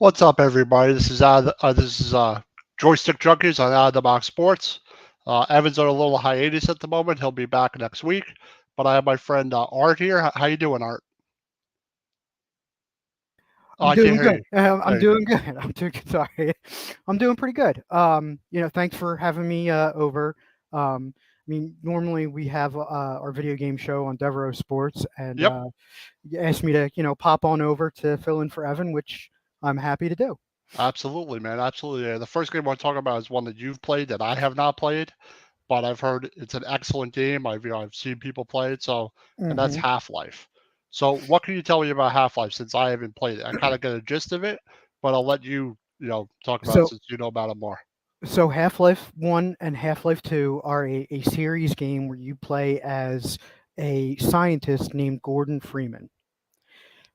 What's up, everybody? This is Joystick Junkies on Out of the Box Sports. Evan's on a little hiatus at the moment. He'll be back next week. But I have my friend Art here. How you doing, Art? Oh, I'm I can't doing hear good. you. I'm There you go. doing good. I'm doing good. Sorry. I'm doing pretty good. Thanks for having me over. Normally we have our video game show on Devereaux Sports, and Yep, you asked me to, pop on over to fill in for Evan, which I'm happy to do. absolutely, man. Absolutely. The first game I want to talk about is one that you've played that I have not played, but I've heard it's an excellent game. I've seen people play it. And that's hmm Half-Life. So what can you tell me about Half-Life since I haven't played it? I kind of get a gist of it, but I'll let you, talk about it So, since you know about it more. so Half-Life 1 and Half-Life 2 are a series game where you play as a scientist named Gordon Freeman.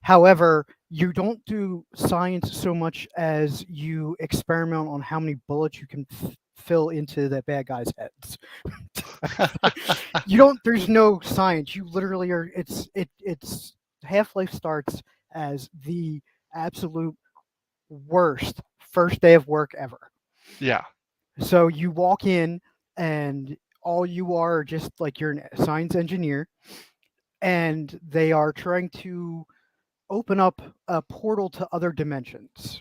However, you don't do science so much as you experiment on how many bullets you can fill into the bad guys' heads. You don't. There's no science. You literally are. It's Half Life starts as the absolute worst first day of work ever. Yeah. So you walk in and all you are just like you're a science engineer, and they are trying to open up a portal to other dimensions.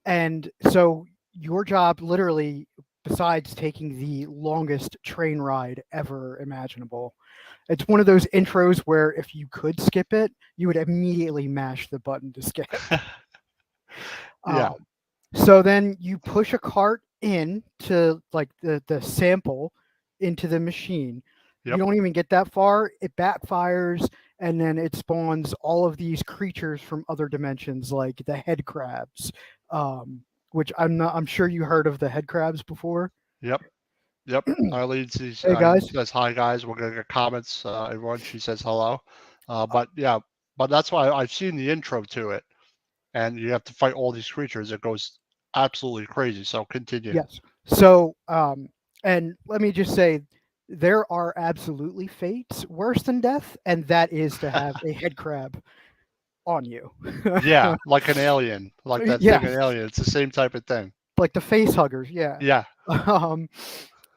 And so your job literally, besides taking the longest train ride ever imaginable, it's one of those intros where if you could skip it, you would immediately mash the button to skip. Yeah. Um, so then you push a cart in to like the sample into the machine. You Yep. don't even get that far. It backfires, and then it spawns all of these creatures from other dimensions, like the head crabs, um, which I'm sure you heard of the head crabs before. Yep. Yep. Hey Eileen guys. says hi, guys. We're gonna get comments. Everyone, she says hello. But yeah, but that's why I've seen the intro to it, and you have to fight all these creatures. It goes absolutely crazy. So continue. Yes. So, and let me just say, there are absolutely fates worse than death, and that is to have a head crab on you. Yeah, like an alien, like that thing in Yes, Alien. It's the same type of thing. like the face huggers. Yeah. Yeah. Um,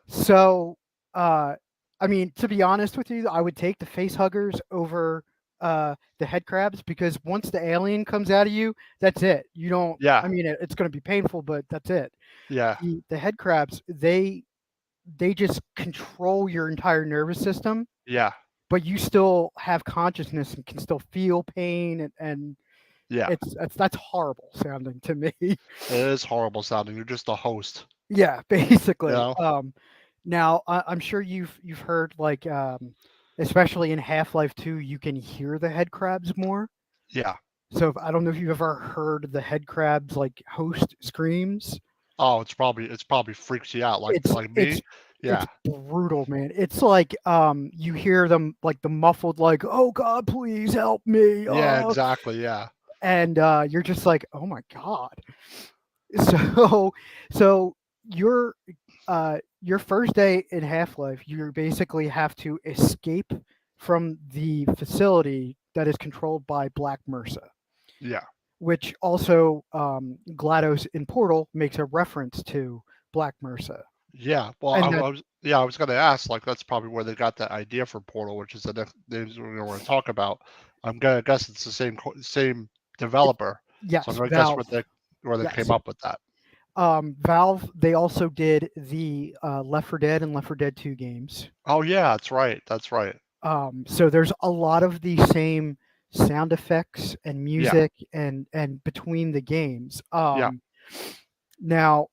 so, uh, I mean, to be honest with you, I would take the face huggers over the head crabs because once the alien comes out of you, that's it. You don't. Yeah. I mean, it's going to be painful, but that's it. Yeah. The head crabs, they just control your entire nervous system, Yeah. but you still have consciousness and can still feel pain, and Yeah. that's horrible sounding to me. It is horrible sounding. You're just a host. Yeah, You basically. know? Now I'm sure you've heard like especially in Half-Life 2 you can hear the head crabs more. Yeah. So I don't know if you've ever heard the head crabs like host screams. Oh, it's probably freaks you out It's like it's me. it's Yeah. brutal, man. It's like you hear them like the muffled like, "Oh God, please help me!" Yeah. Exactly. Yeah. And you're just like, "Oh my God!" So so your your first day in Half Life, you basically have to escape from the facility that is controlled by Black Mesa, Yeah. which also GLaDOS in Portal makes a reference to Black Mesa, Yeah, well, and that I was gonna ask, like, that's probably where they got that idea for Portal, which is the next things we're gonna talk about. I'm gonna guess it's the same it, developer, so I'm yes, gonna guess Valve. where they came Yes. up with that. Valve, they also did the Left 4 Dead and Left 4 Dead 2 games. Oh yeah, that's right, that's right. So there's a lot of the same sound effects and Yeah, music and between the games. yeah, Now,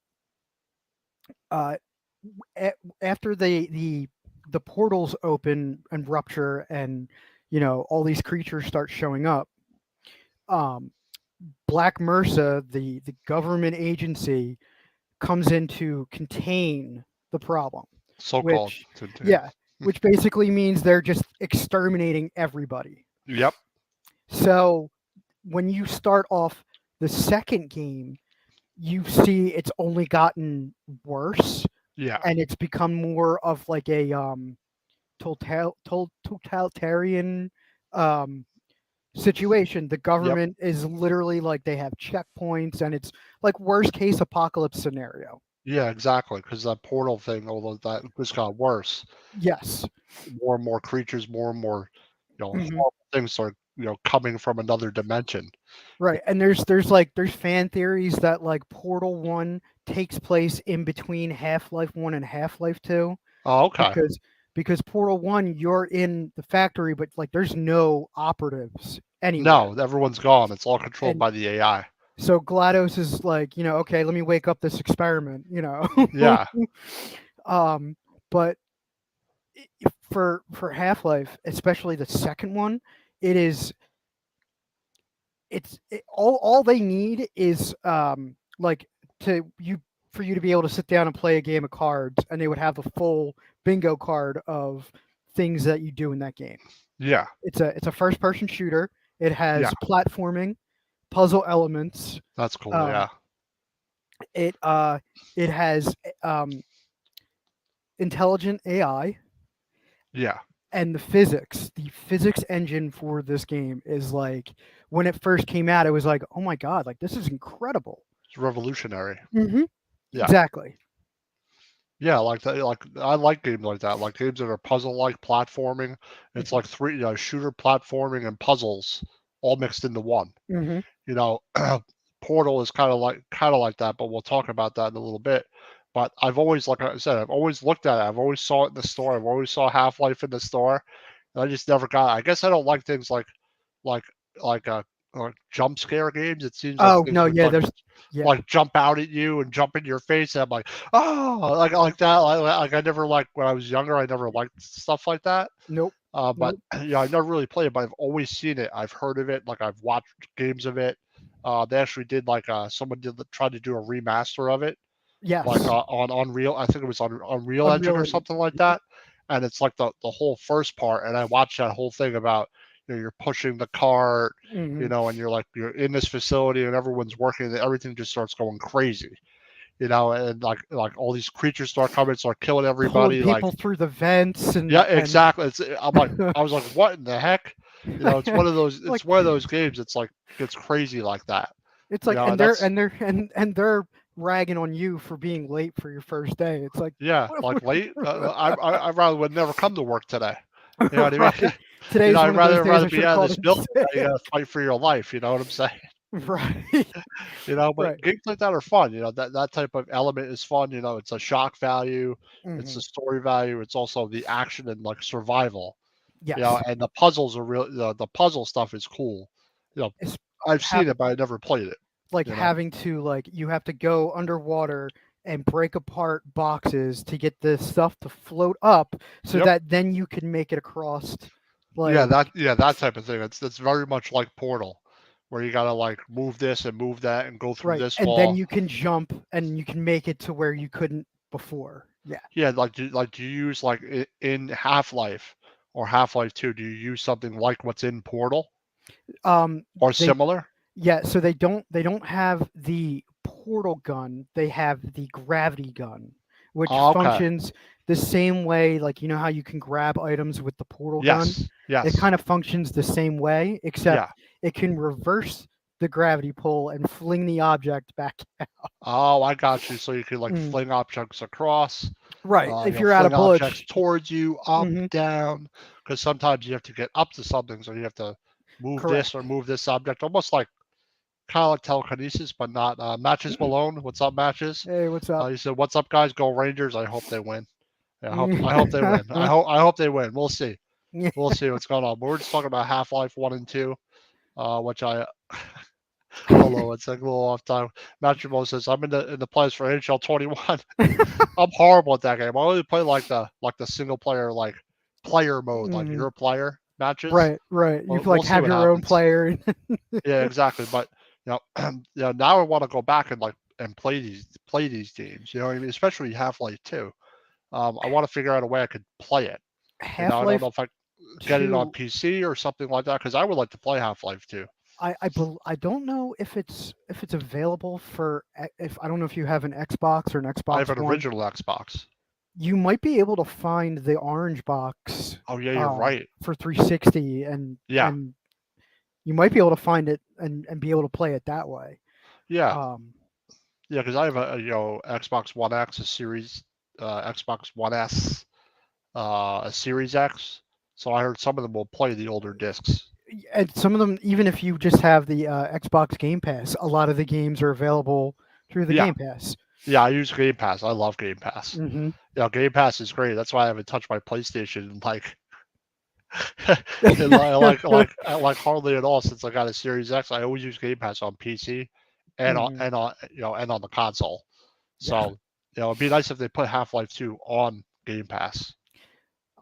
uh, after the portals open and rupture, and all these creatures start showing up, um, Black Mesa, the government agency, comes in to contain the problem, so-called which, Tintin. yeah, which basically means they're just exterminating everybody. Yep, So when you start off the second game, you see it's only gotten worse, yeah, and it's become more of like a totalitarian um situation. The Yep. government is literally like they have checkpoints, and it's like worst case apocalypse scenario. Yeah, exactly. Because that portal thing, although that just got worse, Yes. more and more creatures, more and more, Hmm. horrible things are, coming from another dimension. Right. And there's fan theories that like Portal 1 takes place in between Half-Life 1 and Half-Life 2, Oh, okay. because Portal 1 you're in the factory, but like there's no operatives anywhere. No, everyone's gone. It's all controlled And by the AI. so GLaDOS is like, okay, let me wake up this experiment. Yeah, um but for Half-Life, especially the second one, it is all they need is like to you for you to be able to sit down and play a game of cards, and they would have the full bingo card of things that you do in that game. yeah, It's a first person shooter. It yeah. has platforming, puzzle elements. That's cool. Um, Yeah, it it has um, intelligent AI, yeah. and the physics engine for this game is like, when it first came out, it was like, oh my god, like this is incredible. It's revolutionary. Hmm. Yeah, Exactly. yeah. Like that. Like I like games like that. Like games that are puzzle-like platforming. It's Mhm. like three, shooter platforming and puzzles all mixed into one. Mhm. You know, Portal is kind of like that, but we'll talk about that in a little bit. But I've always, like I said, I've always looked at it. I've always saw it in the store. I've always saw Half-Life in the store, and I just never got it. I guess I don't like things like like jump scare games. It seems like Oh things no, would yeah, there's yeah. like jump out at you and jump in your face, and I'm like, oh, like that. Like I never liked when I was younger. I never liked stuff like that. Nope. But Nope. I've never really played it, but I've always seen it. I've heard of it. Like I've watched games of it. They actually did like someone tried to do a remaster of it, like Yes. on Unreal. I think it was on Unreal Engine Unreal or Engine. something like Yep. that. And it's like the whole first part. And I watched that whole thing about you're pushing the cart, Mhm. and you're in this facility and everyone's working. And everything just starts going crazy, and like all these creatures start coming, start killing Pulling everybody. Like people through the vents yeah, and exactly. I was like, what in the heck? It's one of those. like It's one of those games. It's like gets crazy like that. it's like, And and they're that's and they're and they're ragging on you for being late for your first day. It's like, yeah, like late. I rather would never come to work today. You know what I mean? right. Today's I'd one of those days rather I should be have out of called this in building. You sick. got to fight for your life. You know what I'm saying? Right. But Right. games like that are fun. That type of element is fun. It's a shock value. It's the Hmm. story value. It's also the action and like survival. Yes. And the puzzles are real. The puzzle stuff is cool. You know, It's I've have seen it, but I never played it. like You know. having to like you have to go underwater and break apart boxes to get the stuff to float up, so Yep. that then you can make it across, Yeah, like, that type of thing. It's very much like Portal, where you gotta like move this and move that and go through right, this and then wall. you can jump and you can make it to where you couldn't before. Yeah. Yeah, do you use like in Half-Life or Half-Life 2, do you use something like what's in Portal um or they similar? Yeah, so they don't have the portal gun, they have the gravity gun, which Oh, okay. functions the same way, like, how you can grab items with the portal gun? Yes. It Yes. kind of functions the same way, except Yeah. it can reverse the gravity pull and fling the object back. Oh, I got you. So you can like Mm, fling objects across, right, if you're out fling of bullets. objects towards you, up, Mhm, down, because sometimes you have to get up to something, so you have to move this or correct. move this object, almost like kind of like telekinesis, but not. Matches Malone, what's up, Matches? Hey, what's up? He said, "What's up, guys? Go Rangers! I hope they win. Yeah, I hope they win. I hope they win. We'll see. We'll see what's going on. But we're just talking about Half-Life 1 and 2, which I although it's like a little off time. Matrimony says I'm in the place for NHL 21. I'm horrible at that game. I only play like the single player player mode, like Mhm, your player matches. right, right, you Well, can, we'll like, see have what your own happens. player. Yeah, exactly. But now I want to go back and play these games. You know what I mean? Especially Half-Life 2. I want to figure out a way I could play it. I don't Half-Life know if I get it on 2. PC or something like that because I would like to play Half-Life 2. I don't know if it's available for if I don't know if you have an Xbox or an I have Xbox an One. original Xbox. You might be able to find the orange box Oh yeah, you're right. for 360, and Yeah, You might be able to find it and be able to play it that way. Yeah, Um, yeah, because I have a Xbox One X, a Series, Xbox One S, a Series X. So I heard some of them will play the older discs. and some of them, even if you just have the Xbox Game Pass, a lot of the games are available through the Yeah, Game Pass. yeah, I use Game Pass. I love Game Pass. Hmm. Game Pass is great. That's why I haven't touched my PlayStation in like like hardly at all since I got a Series X. I always use Game Pass on PC and on Hmm. and on and on the console. Yeah, So it'd be nice if they put Half-Life 2 on Game Pass.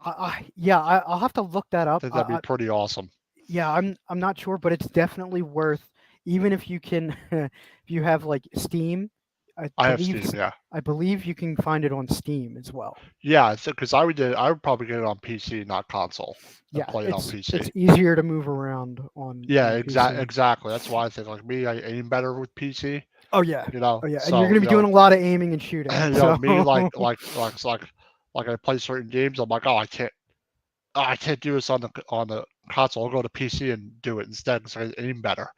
I'll have to look that I up. think that'd be pretty awesome. Yeah, I'm not sure, but it's definitely worth. Even if you can, if you have like Steam, I I have believe Steam, yeah, I believe you can find it on Steam as well. yeah. Because I would probably get it on PC, not console, and Yeah, play it on it's PC. easier to move around Yeah, on PC. exactly. That's why I think like me, I aim better with PC. Oh yeah, oh yeah, and you're So gonna be doing a lot of aiming and shooting. So me like I play certain games. I'm like, I can't do this on the console. I'll go to PC and do it instead because I aim better.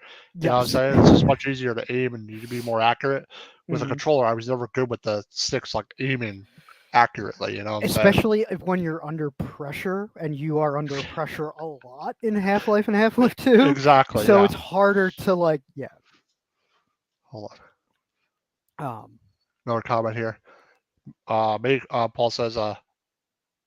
You know what I'm yes. saying? It's just much easier to aim and you can be more accurate. With a Mhm. controller, I was never good with the sticks like aiming accurately. You know what I'm saying? Especially if when you're under pressure, and you are under pressure a lot in Half-Life and Half-Life 2, Exactly. so Yeah. it's harder to like, yeah. Hold on. Um, Another comment here. Paul says,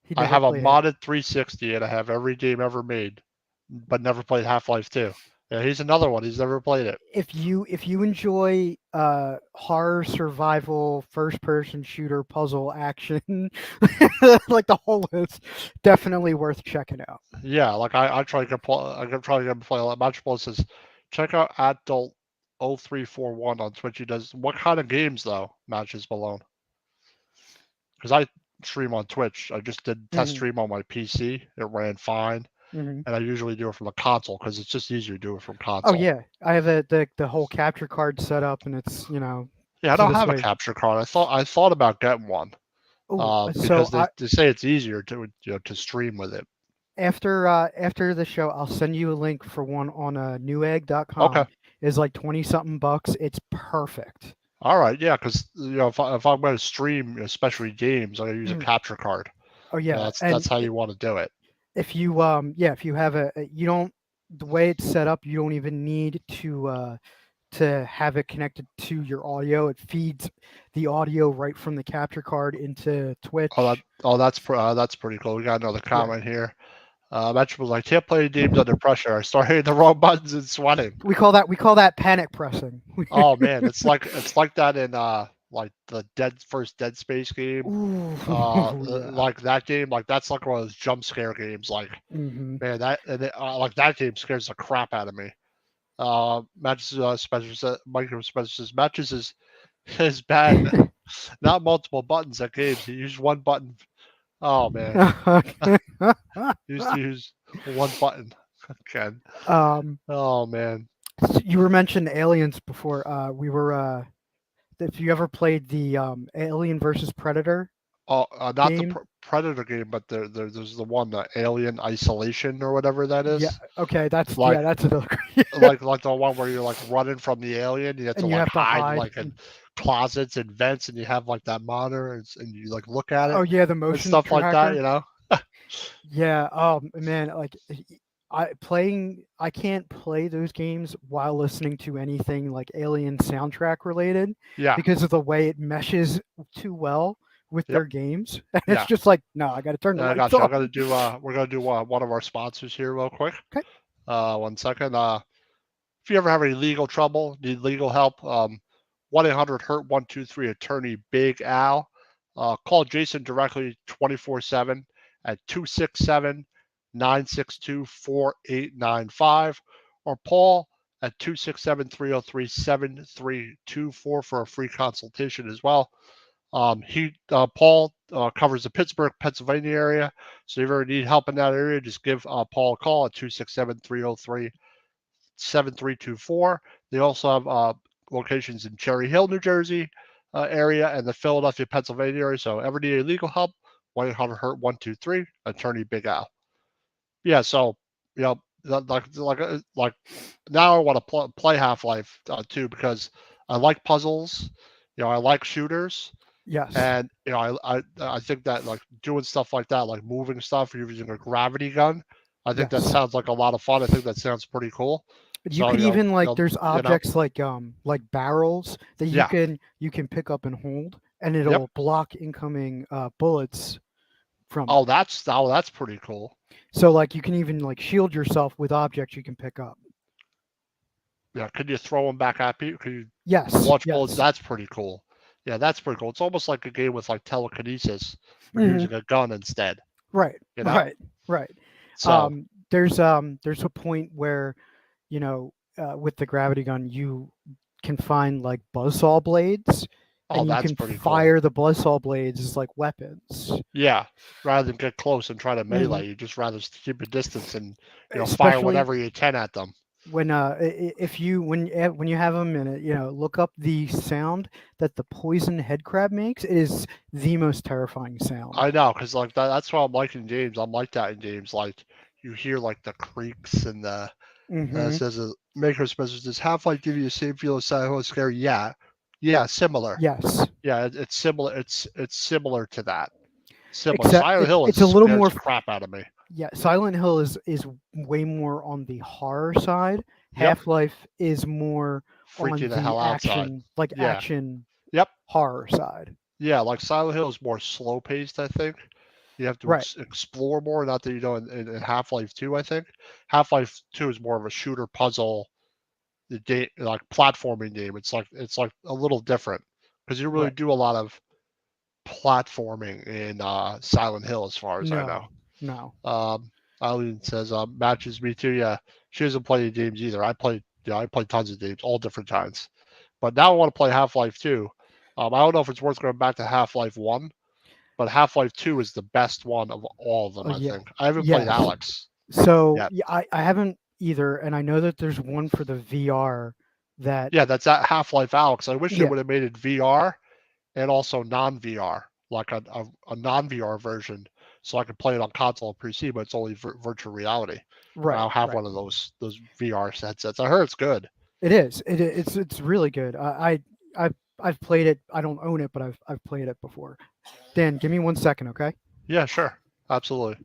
he I never have a played it. modded 360 and I have every game ever made, but never played Half-Life 2. Yeah, he's another one. He's never played it. If you enjoy horror, survival, first person shooter, puzzle, action, like the whole list, definitely worth checking out. Yeah, like I try to play. I can try to play a lot. Match Ball says, check out Adult 0341 on Twitch. He does what kind of games though? Matches Malone. Because I stream on Twitch. I just did test Hmm. stream on my PC. It ran fine, Hmm. and I usually do it from a console because it's just easier to do it from Oh console. yeah, I have the whole capture card set up, and it's Yeah, I so don't this have a way. capture card. I thought about getting one. Oh, so Because they say it's easier to to stream with it. after the show, I'll send you a link for one on Okay. newegg.com. Is like 20 something bucks. It's perfect. All right. Yeah, because if I'm going to stream, especially games, I use a capture card. Oh yeah, That's and how you want to do it. if you if you have you don't, the way it's set up, you don't even need to have it connected to your audio. It feeds the audio right from the capture card into Twitch. That's pretty cool. We got another Yeah, comment here. Metro was like, can't play games under pressure. I started hitting the wrong buttons and sweating. we call that panic pressing. Oh man, it's like that in like the first Dead Space game. Ooh, yeah. Like that game, like that's like one of those jump scare games. Like Hmm. man, like that game scares the crap out of me. Matches Spencer says, Michael Spencer says matches is bad. Not multiple buttons at games. You use one button. Oh man, you used to use one button. Ken. um, Oh man. you were mentioning aliens before. We were. If you ever played the Alien versus Predator Oh, not the game, Predator game, but there's the one, the Alien Isolation or whatever that yeah. is. Okay, Like that's another. Yeah. like the one where you're like running from the alien. You have to And you like have to hide hide. like in closets and vents, and you have like that monitor, and you like look at Oh it yeah, the and motion stuff like that. tracker. You know. Yeah. Oh man, like I can't play those games while listening to anything like Alien soundtrack related Yeah. because of the way it meshes too well with Yep. their games. And it's Yeah. just like, no, I got to turn the I lights got you. on. I'm gonna do. We're gonna do one of our sponsors here real quick. Okay. 1 second. If you ever have any legal trouble, need legal help, 1-800-HURT-123 attorney Big Al. Call Jason directly 24/7 at 267-962-4895 or Paul at 267-303-7324 for a free consultation as well. Paul covers the Pittsburgh, Pennsylvania area. So if you ever need help in that area, just give Paul a call at 267-303-7324. They also have locations in Cherry Hill, New Jersey area and the Philadelphia, Pennsylvania area. So ever need legal help, 1-800-HURT-123, attorney Big Al. Yeah, so like now I want to play Half-Life 2 because I like puzzles, I like shooters, Yes. and I think that like doing stuff like that, like moving stuff using a gravity gun, I think that Yes. sounds like a lot of fun. I think that sounds pretty cool. You So could even like you there's know, objects like barrels that yeah, you can pick up and hold, and yep. it'll block incoming bullets from it. Oh, that's pretty cool. So like you can even like shield yourself with objects you can pick up. Yeah, could you throw them back at people? Could you Yes. launch bullets? Yes. That's pretty cool. Yeah, that's pretty cool. It's almost like a game with like telekinesis, but Hmm. using a gun instead. Right. You know, Right. Right. so There's a point where with the gravity gun you can find like buzzsaw blades, oh, and you that's can pretty cool. fire the buzzsaw blades as like weapons. Yeah, rather than get close and try to Hmm. melee, you just rather keep a distance and fire Especially whatever you can at them. when if you when you have a minute, look up the sound that the poison head crab makes. It is the most terrifying sound. I know, because like that's what I'm like in games. I'm like that in games. Like you hear like the creaks and the Hmm. says a Maker's message. Does Half-Life give you the same feel as Silent Hill is scary? Yeah, yeah, similar. Yes, Yeah, it's similar. It's similar to that. Similar. except Silent Hill it's a little scares more. the crap out of me. Yeah, Silent Hill is way more on the horror side. Yep, Half Life is more on freaking the the hell outside. action, like Yeah. action Yep. horror side. Yeah, like Silent Hill is more slow paced, I think. You have to Right. explore more. Not that in Half-Life 2, I think. Half-Life 2 is more of a shooter puzzle, the game, like platforming game. It's like a little different because you really Right. do a lot of platforming in Silent Hill, as far as I know. No. No. Eileen says, matches me too. Yeah, she doesn't play any games either. I played tons of games, all different kinds. But now I want to play Half-Life 2. I don't know if it's worth going back to Half-Life 1, but Half-Life 2 is the best one of all of them, I Yeah. think. I haven't played Yes. Alex So yet. yeah, I haven't either, and I know that there's one for the VR that Yeah, that's that Half-Life Alex. I wish they yeah, would have made it VR and also non-VR, like a non-VR version, so I could play it on console and PC, but it's only virtual reality. I right, don't have right. one of those VR headsets. I heard it's good. It is. It's really good. I've played it. I don't own it, but I've played it before. Dan, give me 1 second, okay? Yeah, sure. Absolutely.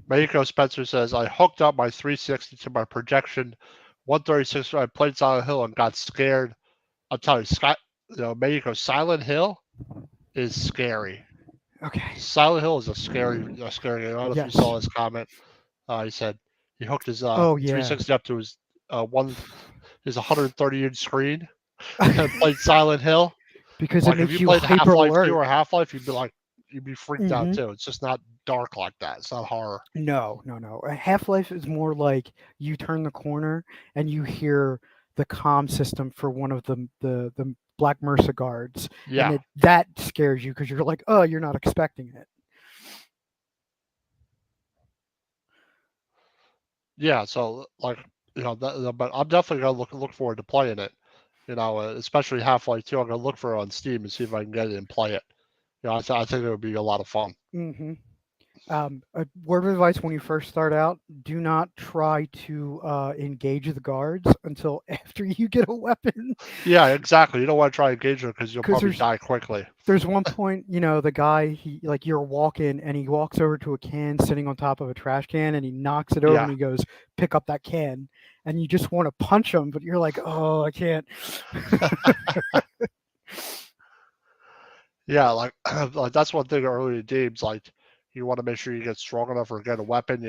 Mayuko Spencer says, I hooked up my 360 to my projection 136. I played Silent Hill and got scared. I'll tell you, Mayuko, Silent Hill is scary. Okay. Silent Hill is a scary game. I don't know if you Yes. saw his comment. He said he hooked his Oh yeah. 360 up to his 130-inch screen and played Silent Hill. Because it Like if makes you you played hyper Half-Life 2 alert. or Half-Life, you'd be freaked out Hmm. too. It's just not dark like that. It's not horror. No, no, no. Half Life is more like you turn the corner and you hear the comm system for one of the Black Mercer guards, and Yeah, that scares you because you're like, oh, you're not expecting it. yeah. So like but I'm definitely gonna look forward to playing it. Especially Half-Life 2. I'm gonna look for it on Steam and see if I can get it and play it. I think it would be a lot of fun. Hmm. A word of advice when you first start out: do not try to engage the guards until after you get a weapon, Yeah, exactly. You don't want to try engagement because you'll because probably die quickly. there's one point, the guy, he like you're walking and he walks over to a can sitting on top of a trash can and he knocks it over Yeah, and he goes, pick up that can. And you just want to punch him, but you're like, oh, I can't. yeah. Like, like that's one thing early in games. Like, you want to make sure you get strong enough or get a weapon.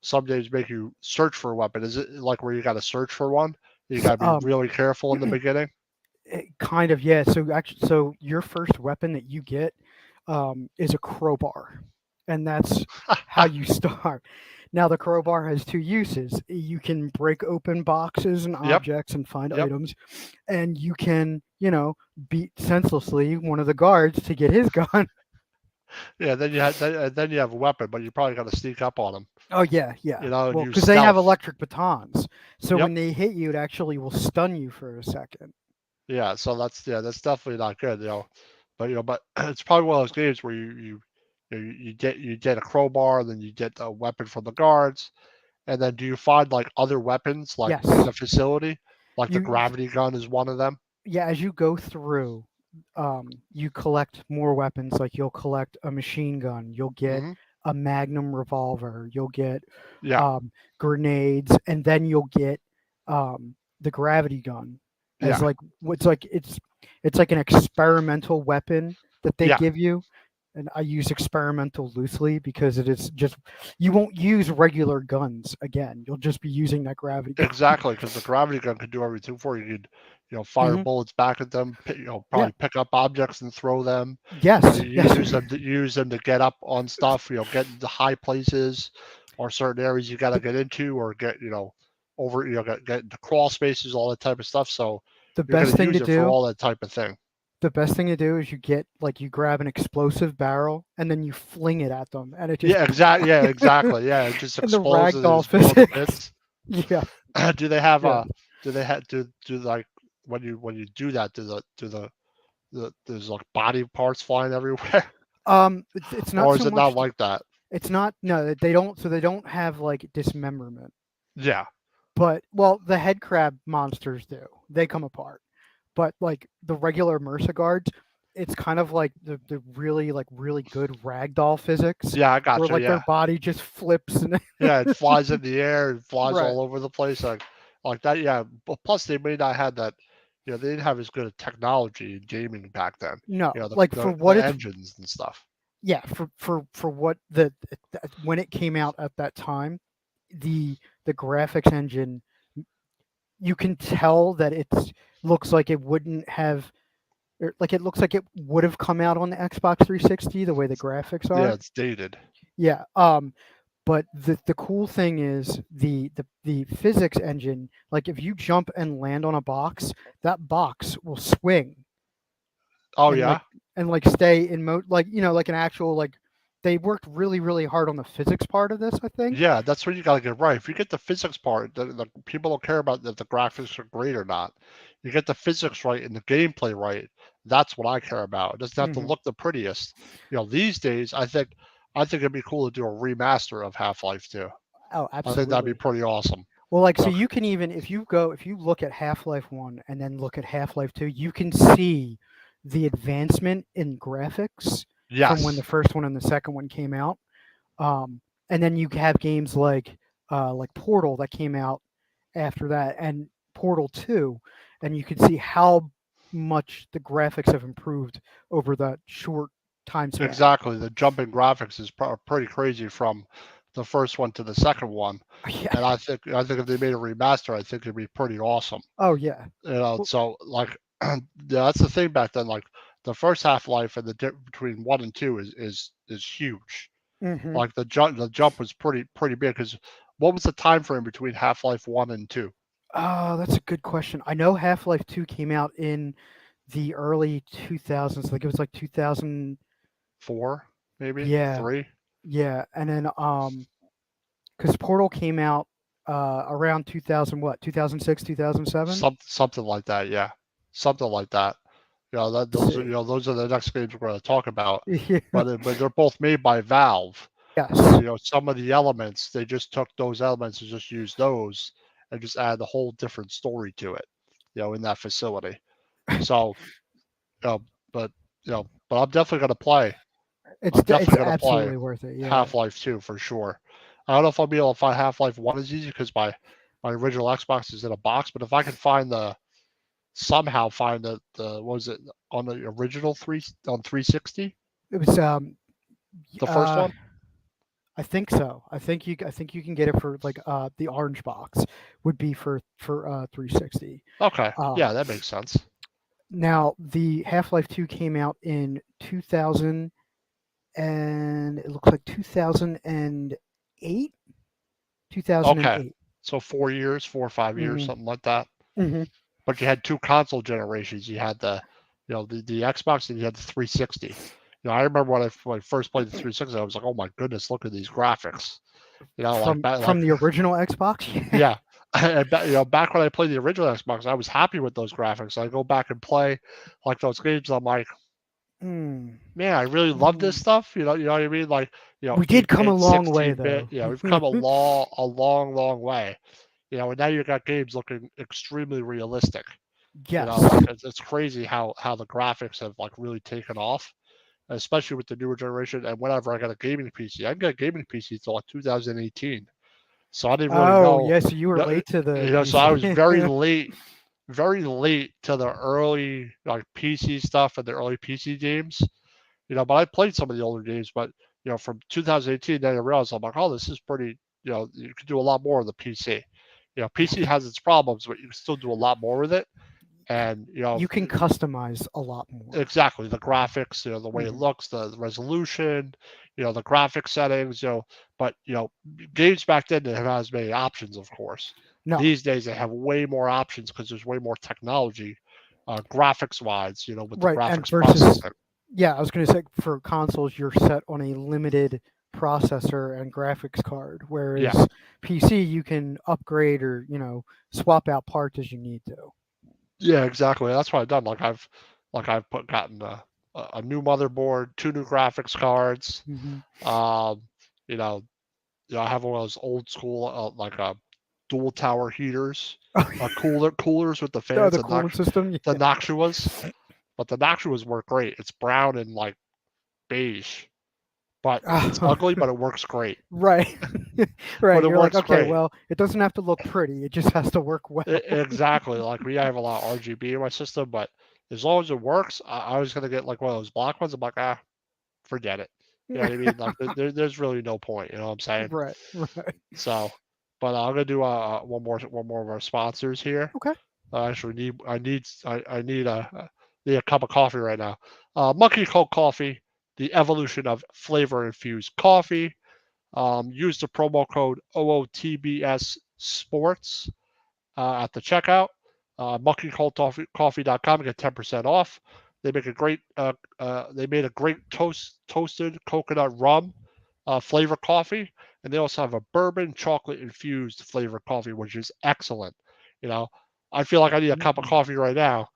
Some games make you search for a weapon. Is it like where you got to search for one? You got to be Um, really careful in the beginning. Kind of, yeah. So actually, so your first weapon that you get is a crowbar, and that's how you start. Now, the crowbar has two uses. You can break open boxes and Yep, objects and find yep. items, and you can, beat senselessly one of the guards to get his gun. Yeah. Then you have a weapon, but you probably got to sneak up on them. Oh yeah, yeah. And Well, use because they have stealth. electric batons, so Yep. when they hit you, it actually will stun you for a second. Yeah. So that's definitely not good. But it's probably one of those games where you get a crowbar, then you get a weapon from the guards, And then do you find like other weapons like in Yes. the facility? Like the You gravity gun is one of them. yeah, as you go through, you collect more weapons. Like you'll collect a machine gun, you'll get Hmm. a Magnum revolver, you'll get Yeah, grenades, and then you'll get the gravity gun as yeah, like it's like an experimental weapon that they yeah. give you. And I use experimental loosely because it is just you won't use regular guns again. You'll just be using that gravity gun. Exactly, because the gravity gun could do everything for you. You'd, fire Hmm. bullets back at them. Yeah. Probably pick up objects and throw them. Yes. You Yes. use them to get up on stuff. Get into high places, or certain areas you got to the, get into, or get over. Get into crawl spaces, all that type of stuff. So the you're gonna best thing to use it for do all that type of thing. the best thing to do is you grab an explosive barrel and then you fling it at them and it just Yeah, exactly. Yeah, exactly. Yeah, it just and the explodes and it ragdoll just blows to physics. bits. Yeah. Do they have Yeah. do like when you do that, there's like body parts flying everywhere, It's not or is so it not much like that? it's not no, they don't so they don't have like dismemberment. Yeah, But well, the head crab monsters do. They come apart. But like the regular MRSA guards, it's kind of like the really like really good ragdoll physics yeah, I where got you. like their Yeah, body just flips and yeah, it flies in the air, it flies right. all over the place, like that. Yeah, but plus they may not have that. They didn't have as good a technology in gaming back then. No, like for what The it's engines and stuff. yeah, for what when it came out at that time, the graphics engine, you can tell that it's looks like it wouldn't have like it looks like it would have come out on the Xbox 360 the way the graphics Yeah, are. it's dated. Yeah. But the cool thing is the physics engine. Like if you jump and land on a box, that box will swing Oh and yeah. like stay in mode like like an actual like they worked really hard on the physics part of this. I think. Yeah, that's what you gotta get right. If you get the physics part, the people don't care about if the graphics are great or not. You get the physics right and the gameplay right. That's what I care about. It doesn't have to Hmm. look the prettiest. These days, I think it'd be cool to do a remaster of Half-Life 2. Oh, I think that'd be absolutely. pretty awesome. Well, like so Uh, you can even if you look at Half-Life 1 and then look at Half-Life 2, you can see the advancement in graphics from when the yes, first one and the second one came out. And then you have games like Portal that came out after that and Portal 2, and you can see how much the graphics have improved over that short time span. exactly. The jump in graphics is pretty crazy from the first one to the second one, Yeah. and I think if they made a remaster, I think it'd be pretty awesome. Oh yeah. Well, So like yeah, that's the thing back then. Like the first Half-Life and the between 1 and 2 is huge. mhm. Like the jump was pretty big because what was the time frame between Half-Life 1 and 2? Oh, that's a good question. I know Half-Life 2 came out in the early 2000s. Like it was like 2000. 4, maybe Yeah. 3, Yeah. And then cuz Portal came out around 2000 what? 2006, 2007? something like that. Yeah, something like that. Let's Those are see. those are the next games we're going to talk about. Yeah. But they're both made by Valve. So Yes. some of the elements they just took those elements and just used those and just add a whole different story to it. In that facility. So, uh, but but I'm definitely gonna play. I'm It's definitely gonna play absolutely worth it. Yeah. Half-Life 2 for sure. I don't know if I'll be able to find Half-Life 1 as easy because my original Xbox is in a box. But if I can somehow find the what was it on the original 360, It was the first uh one. I think so. I think you can get it for like the orange box would be for 360. Okay, Um yeah, that makes sense. Now the Half-Life 2 came out in 2000 and it looks like 2008, Okay, 2008. so 4 years, 4 or 5 years, Mhm. something like that. Mhm. But you had two console generations. You had the Xbox and you had the 360. I remember when I first played the 360, I was like, oh my goodness, look at these graphics. Like back From like the original Xbox. yeah. Back when I played the original Xbox, I was happy with those graphics. I go back and play like those games. I'm like, Mm, Man, I really love this mm. stuff. You know what I mean? Like, We did 8 come a bit, long way 16-bit. though. We've come a long way. And now you got games looking extremely realistic. Yes. Like it's crazy how the graphics have like really taken off, especially with the newer generation. And whenever I got a gaming PC, I didn't get a gaming PC until like 2018, so I didn't really Oh, know. yes, you were No, late to the so I was PC. very late to the early like PC stuff and the early PC games. But I played some of the older games, but from 2018, then I realized I'm like, oh, this is pretty. You could do a lot more on the PC. PC has its problems, but you can still do a lot more with it. And You can customize a lot more. exactly the graphics, the way it Hmm. looks, the resolution, the graphic settings, but games back then didn't have as many options, of course. No, These days they have way more options because there's way more technology, graphics wise, with the right. And graphics versus, processing. yeah, I was going to say for consoles, you're set on a limited processor and graphics card, Yeah. whereas PC, you can upgrade or, swap out parts as you need to. Yeah, exactly. That's what I've done. I've gotten a new motherboard, two new graphics cards. Hmm. Um, you know, I have one of those old school like dual tower heaters, coolers with the Oh, fans, the cooling system. the Yeah. Noctuas. But the Noctuas work great. It's brown and like beige, but it's Oh, ugly, but it works great. right. But Right. it You're like, works okay, great. well, it doesn't have to look pretty. It just has to work well. Exactly. Like we have a lot of RGB in my system, but as long as it works, I was gonna get like one of those black ones. I'm like, forget it. You know what I mean? Like there's really no point. You know what I'm saying? Right. Right. So, but I'm gonna do one more of our sponsors here. Okay. I actually need a cup of coffee right now. Monkey Cold Coffee, the evolution of flavor infused coffee. Use the promo code OOTBS Sports at the checkout. Monkeycoldcoffee.com to get 10% off. They make a great. They made a great toasted coconut rum flavor coffee, and they also have a bourbon chocolate infused flavor coffee, which is excellent. You know, I feel like I need a cup of Mm. coffee right now,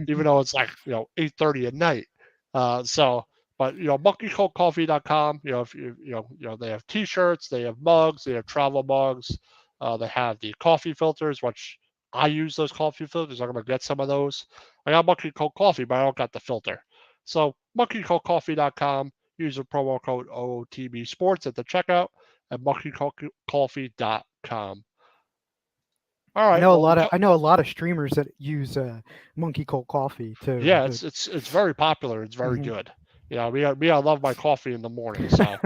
even though it's like 8:30 at night. So, but monkeycoldcoffee.com. If they have T-shirts, they have mugs, they have travel mugs, they have the coffee filters, which I use those coffee filters. I'm gonna get some of those. I got Monkey Cold Coffee, but I don't got the filter. So monkeycoldcoffee.com. Use the promo code OOTB Sports at the checkout at monkeycoldcoffee.com. All I right. know a Well, lot of I know a lot of streamers that use Monkey Cold Coffee too. yeah, it's very popular. It's very Mhm. good. I love my coffee in the morning. So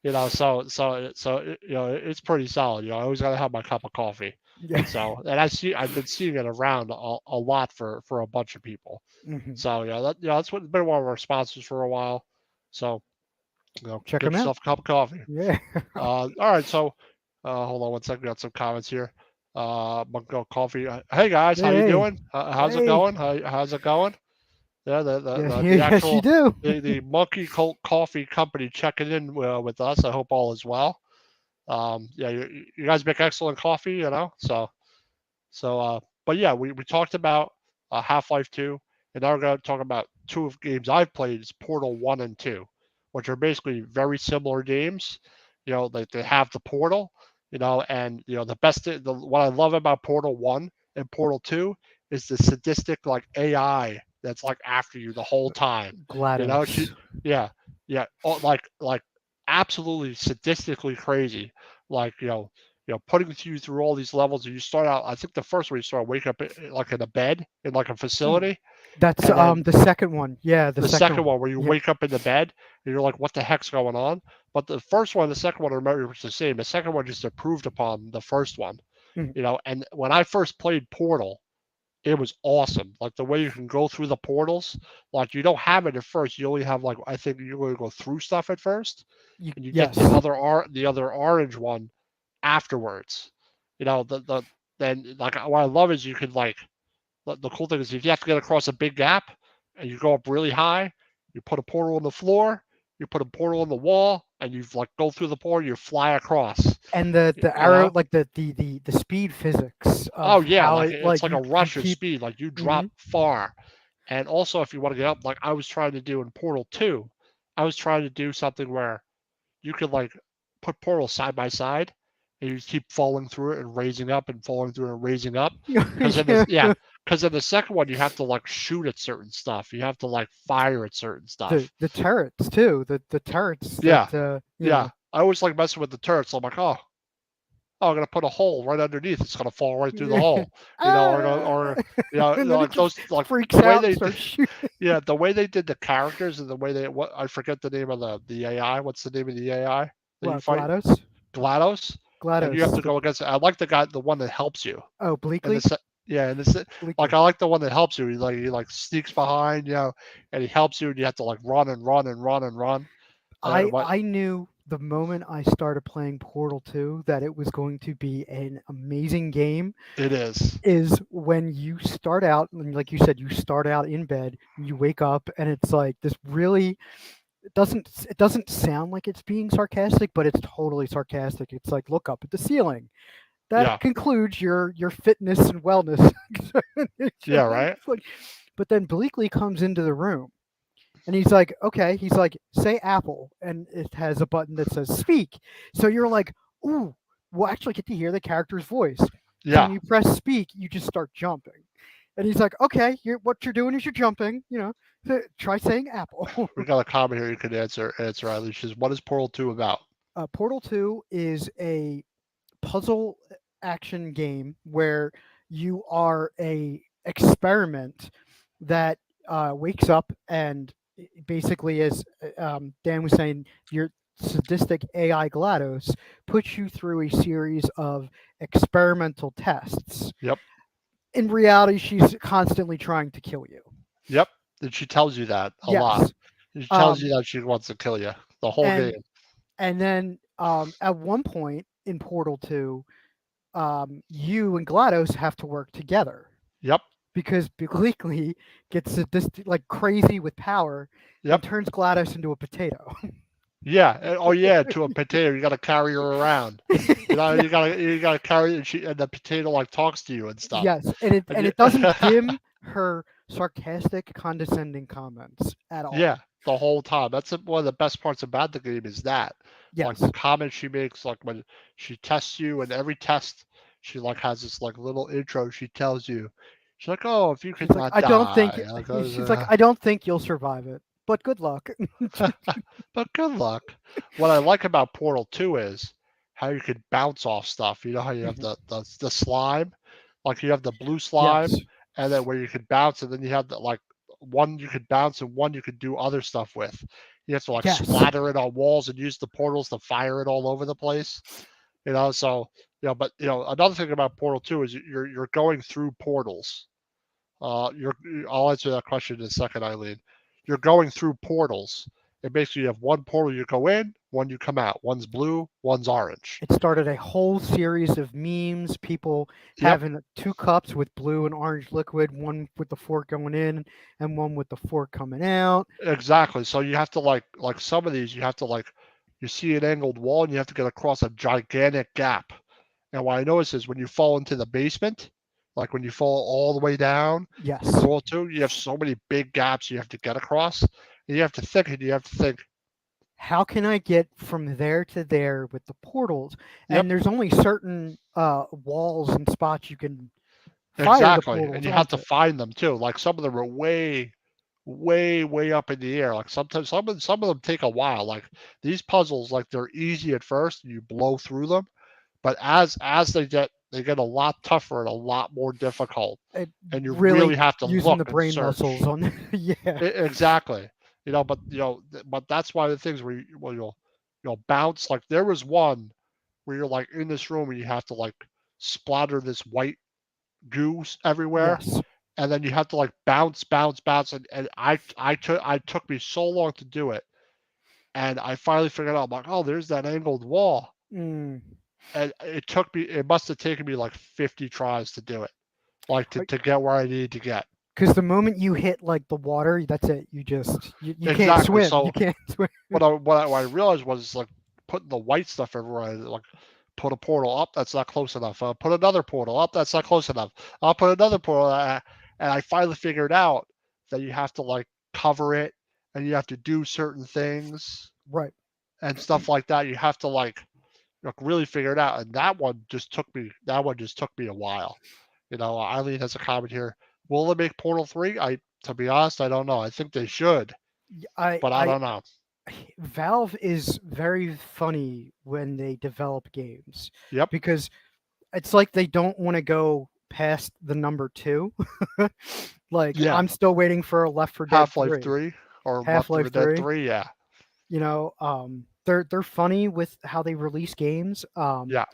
it's pretty solid. I always got to have my cup of coffee. Yeah. So, and I've been seeing it around a lot for a bunch of people. Mhm. So that's been one of our sponsors for a while. So Check get them out. yourself a cup of coffee. Yeah. All right, so hold on one second. We got some comments here. Bunko Coffee. Hey guys, how you Hey. doing? How's it Hey. going? How's it going? Yeah, Yes. the Yes, you actual do. the Monkey Colt Coffee Company checking in with us. I hope all is well. Yeah, you guys make excellent coffee, but yeah, we talked about Half-Life 2, and now we're going to talk about two of games I've played is Portal 1 and 2, which are basically very similar games. They have the portal, and what I love about Portal 1 and Portal 2 is the sadistic like AI that's like after you the whole time. She, GLaDOS. yeah, yeah, like absolutely sadistically crazy. Like putting you through all these levels. And you start out. I think the first one you start wake up like in a bed in like a Mm. facility, That's and then the second one. Yeah, the the second second one. one where you Yeah. wake up in the bed and you're like, what the heck's going on? But the first one, the second one, I remember was the same. The second one just improved upon the first one. Mhm. And when I first played Portal, it was awesome. Like the way you can go through the portals, like you don't have it at first. You only have like I think you're going to go through stuff at first, and you get Yes. the other orange one afterwards. The then like what I love is you can like the cool thing is if you have to get across a big gap and you go up really high, you put a portal on the floor, you put a portal on the wall, and you like go through the portal, you fly across. And the You arrow, know? like the speed physics Oh of yeah, how like it it's like like a you rush of keep. speed. Like you drop Mhm. far, And also, if you want to get up, like I was trying to do in Portal 2, I was trying to do something where you could like put portals side by side and you keep falling through it and raising up and falling through it and raising up. Because in this, yeah, Yeah. because in the second one, you have to like shoot at certain stuff. You have to like fire at certain stuff. The turrets too. The turrets that Yeah, you yeah. know. I always like messing with the turrets. So I'm like, oh, I'm gonna put a hole right underneath. It's gonna fall right through the hole, or Ah! And then it like just those, like freaks the way out and they, starts shooting. yeah, the way they did the characters and the way they, what I forget the name of the AI. What's the name of the AI that you Well, fight? GLaDOS. GLaDOS, and you have GLaDOS. to go against. I like the guy, the one that helps you, Oh, and Bleakley. yeah, and this, like Bleakley. I like the one that helps you. He like sneaks behind, and he helps you, and you have to like run and run and run and run. What I knew the moment I started playing Portal 2 that it was going to be an amazing game it is, is when you start out and like you said, you start out in bed, you wake up and it's like this really it doesn't sound like it's being sarcastic, but it's totally sarcastic. It's like look up at the ceiling. That yeah, concludes your fitness and wellness. yeah, right, It's like, but then Bleakley comes into the room and he's like, okay, he's like, say apple. And it has a button that says speak. So you're like, ooh, we'll actually get to hear the character's voice. So when yeah. you press speak, you just start jumping. And he's like, okay, what you're doing is you're jumping, try saying apple. We got a comment here you can answer. Eileen. She says, "What is Portal 2 about?" Portal 2 is a puzzle action game where you are a experiment that wakes up and basically, as Dan was saying, your sadistic AI GLaDOS puts you through a series of experimental tests. Yep, In reality, she's constantly trying to kill you. yep. And she tells you that a lot. Yes. She tells you Um, that she wants to kill you the whole and game. and then at one point in Portal 2, you and GLaDOS have to work together Yep, because Bleakley gets sadistic, like crazy with power and yep. turns GLaDOS into a potato. Yeah. Oh yeah, to a potato, you got to carry her around. Yeah, You gotta carry, and the potato like talks to you and stuff. yes, and it And and you, it doesn't dim her sarcastic, condescending comments at yeah, all. the whole time. That's one of the best parts about the game is that, like the Yes, comments she makes, like when she tests you, and every test she like has this like little intro she tells you. She's like, "Oh, if you she's could like, not I don't think. die," like those, She's like, I don't think you'll survive it, but good luck. but good luck. What I like about Portal 2 is how you could bounce off stuff. You know how you have Mhm. the slime, like you have the blue slime, Yes, and then where you could bounce, and then you have the like one you could bounce and one you could do other stuff with. You have to like yes, splatter it on walls and use the portals to fire it all over the place. So but another thing about Portal 2 is you're going through portals. You're I'll answer that question in a second, Eileen. You're going through portals. And basically you have one portal you go in, one you come out. One's blue, one's orange. it started a whole series of memes. People Yep, having two cups with blue and orange liquid, one with the fork going in and one with the fork coming out. exactly. So you have to like some of these you have to like you see an angled wall and you have to get across a gigantic gap. And what I notice is when you fall into the basement, like when you fall all the way down in Yes. Portal 2, you have so many big gaps you have to get across. And you have to think, How can I get from there to there with the portals? yep, And there's only certain walls and spots you can fire the exactly, and portals you have to onto. find them too. Like some of them are way, way, way up in the air. Like sometimes some of them take a while. Like these puzzles, like they're easy at first, and you blow through them. But as they get a lot tougher and a lot more difficult, It and you really really have to using look the and brain muscles search. on. Yeah. Exactly. But that's why the things where you'll bounce. Like there was one where you're like in this room and you have to like splatter this white goose everywhere, Yes. and then you have to like bounce, bounce, bounce, and I took me so long to do it, and I finally figured out. I'm like, oh, there's that angled wall, Mm. and it must have taken me like 50 tries to do it, like to get where I needed to get. Because the moment you hit like the water, that's it. You can't Exactly. swim. You So can't swim. what I realized was like putting the white stuff everywhere. I like put a portal up, that's not close enough. Put another portal up, that's not close enough. I'll put another portal, and I finally figured out that you have to like cover it and you have to do certain things Right. and stuff like that. You have to like really figure it out. And that one just took me a while. Eileen has a comment here. Will they make Portal 3? To be honest, I don't know. I think they should, I but I I don't know. Valve is very funny when they develop games Yep. because it's like they don't want to go past the number 2. Like Yeah. I'm still waiting for a Left 4 Dead Half-Life 3, 3 or Left 4 Half-Life Dead 3. 3. Yeah. They're funny with how they release games. Yeah.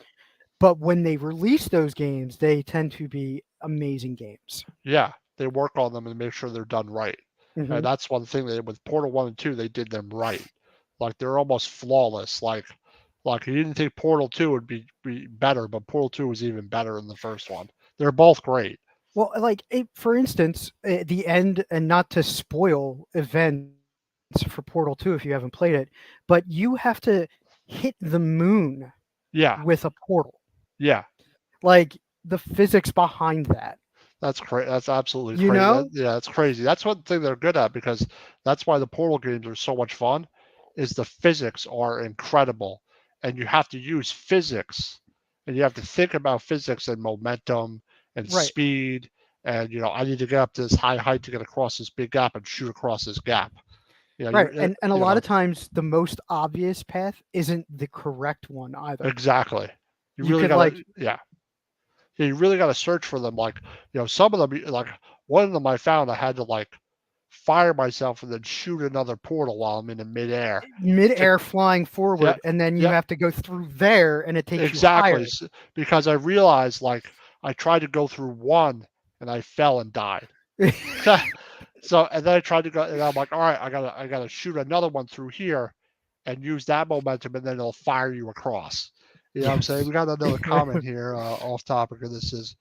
But when they release those games, they tend to be amazing games. Yeah. They work on them and make sure they're done right. And Hmm. that's one thing that with Portal 1 and 2, they did them right. Like they're almost flawless. Like you didn't think Portal 2 would be better, but Portal 2 was even better than the first one. They're both great. Well, like for instance, the end, and not to spoil events for Portal 2 if you haven't played it, but you have to hit the moon Yeah. with a portal. Yeah. Like the physics behind that, That's crazy. That's absolutely you crazy. know? Yeah, that's crazy. That's one thing they're good at because that's why the Portal games are so much fun. Is the physics are incredible, and you have to use physics, and you have to think about physics and momentum and Right. speed, and I need to get up to this high height to get across this big gap and shoot across this gap. Right. And a lot of times the most obvious path isn't the correct one either. exactly. You You really could gotta, like yeah. Yeah, you really got to search for them. Like, some of them, like one of them I found, I had to like fire myself and then shoot another portal while I'm in the midair. To, mid-air flying yeah, forward, and then you yep, have to go through there and it takes you exactly. higher. Because I realized like I tried to go through one and I fell and died. So and then I tried to go and I'm like, all right, I gotta shoot another one through here and use that momentum and then it'll fire you across. You know what I'm saying? Yes. We got another comment here off topic of this is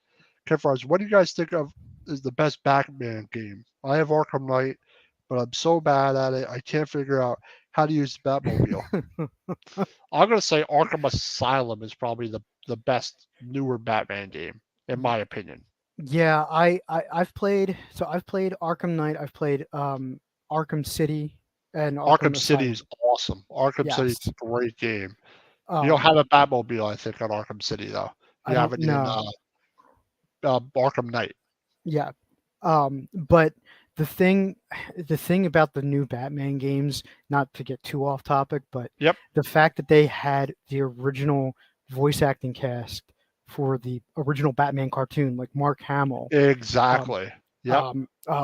Kefars, what do you guys think of is the best Batman game? I have Arkham Knight, but I'm so bad at it I can't figure out how to use the Batmobile. I'm gonna say Arkham Asylum is probably the best newer Batman game, in my opinion. Yeah, I've played Arkham Knight, I've played Arkham City and Arkham Arkham City is Asylum. awesome. Arkham City is Yes. a great game. You don't Um have a Batmobile, I think, on Arkham City though. I You have don't it in know. Arkham Knight. Yeah. But the thing the thing about the new Batman games, not to get too off topic, but Yep, the fact that they had the original voice acting cast for the original Batman cartoon, like Mark Hamill. Um, exactly. Yep.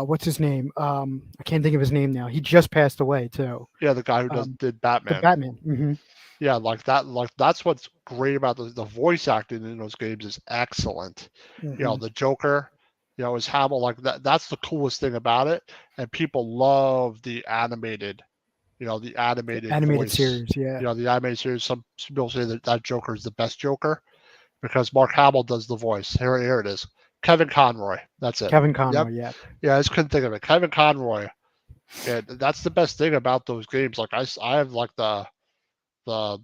what's his name? I can't think of his name now. He just passed away too. Yeah, the guy who Um, did the Batman. Batman. Hmm. Yeah, like that. Like that's what's great about the voice acting in those games is excellent. Hmm. The Joker, is Hamill. Like that. That's the coolest thing about it, and people love the animated Animated voice. series. Yeah. The animated series. Some people say that Joker is the best Joker because Mark Hamill does the voice. Here it is. Kevin Conroy. That's it. Kevin Yep. Conroy. Yeah. Yeah, I just couldn't think of it. Kevin Conroy. And that's the best thing about those games. Like I have like the the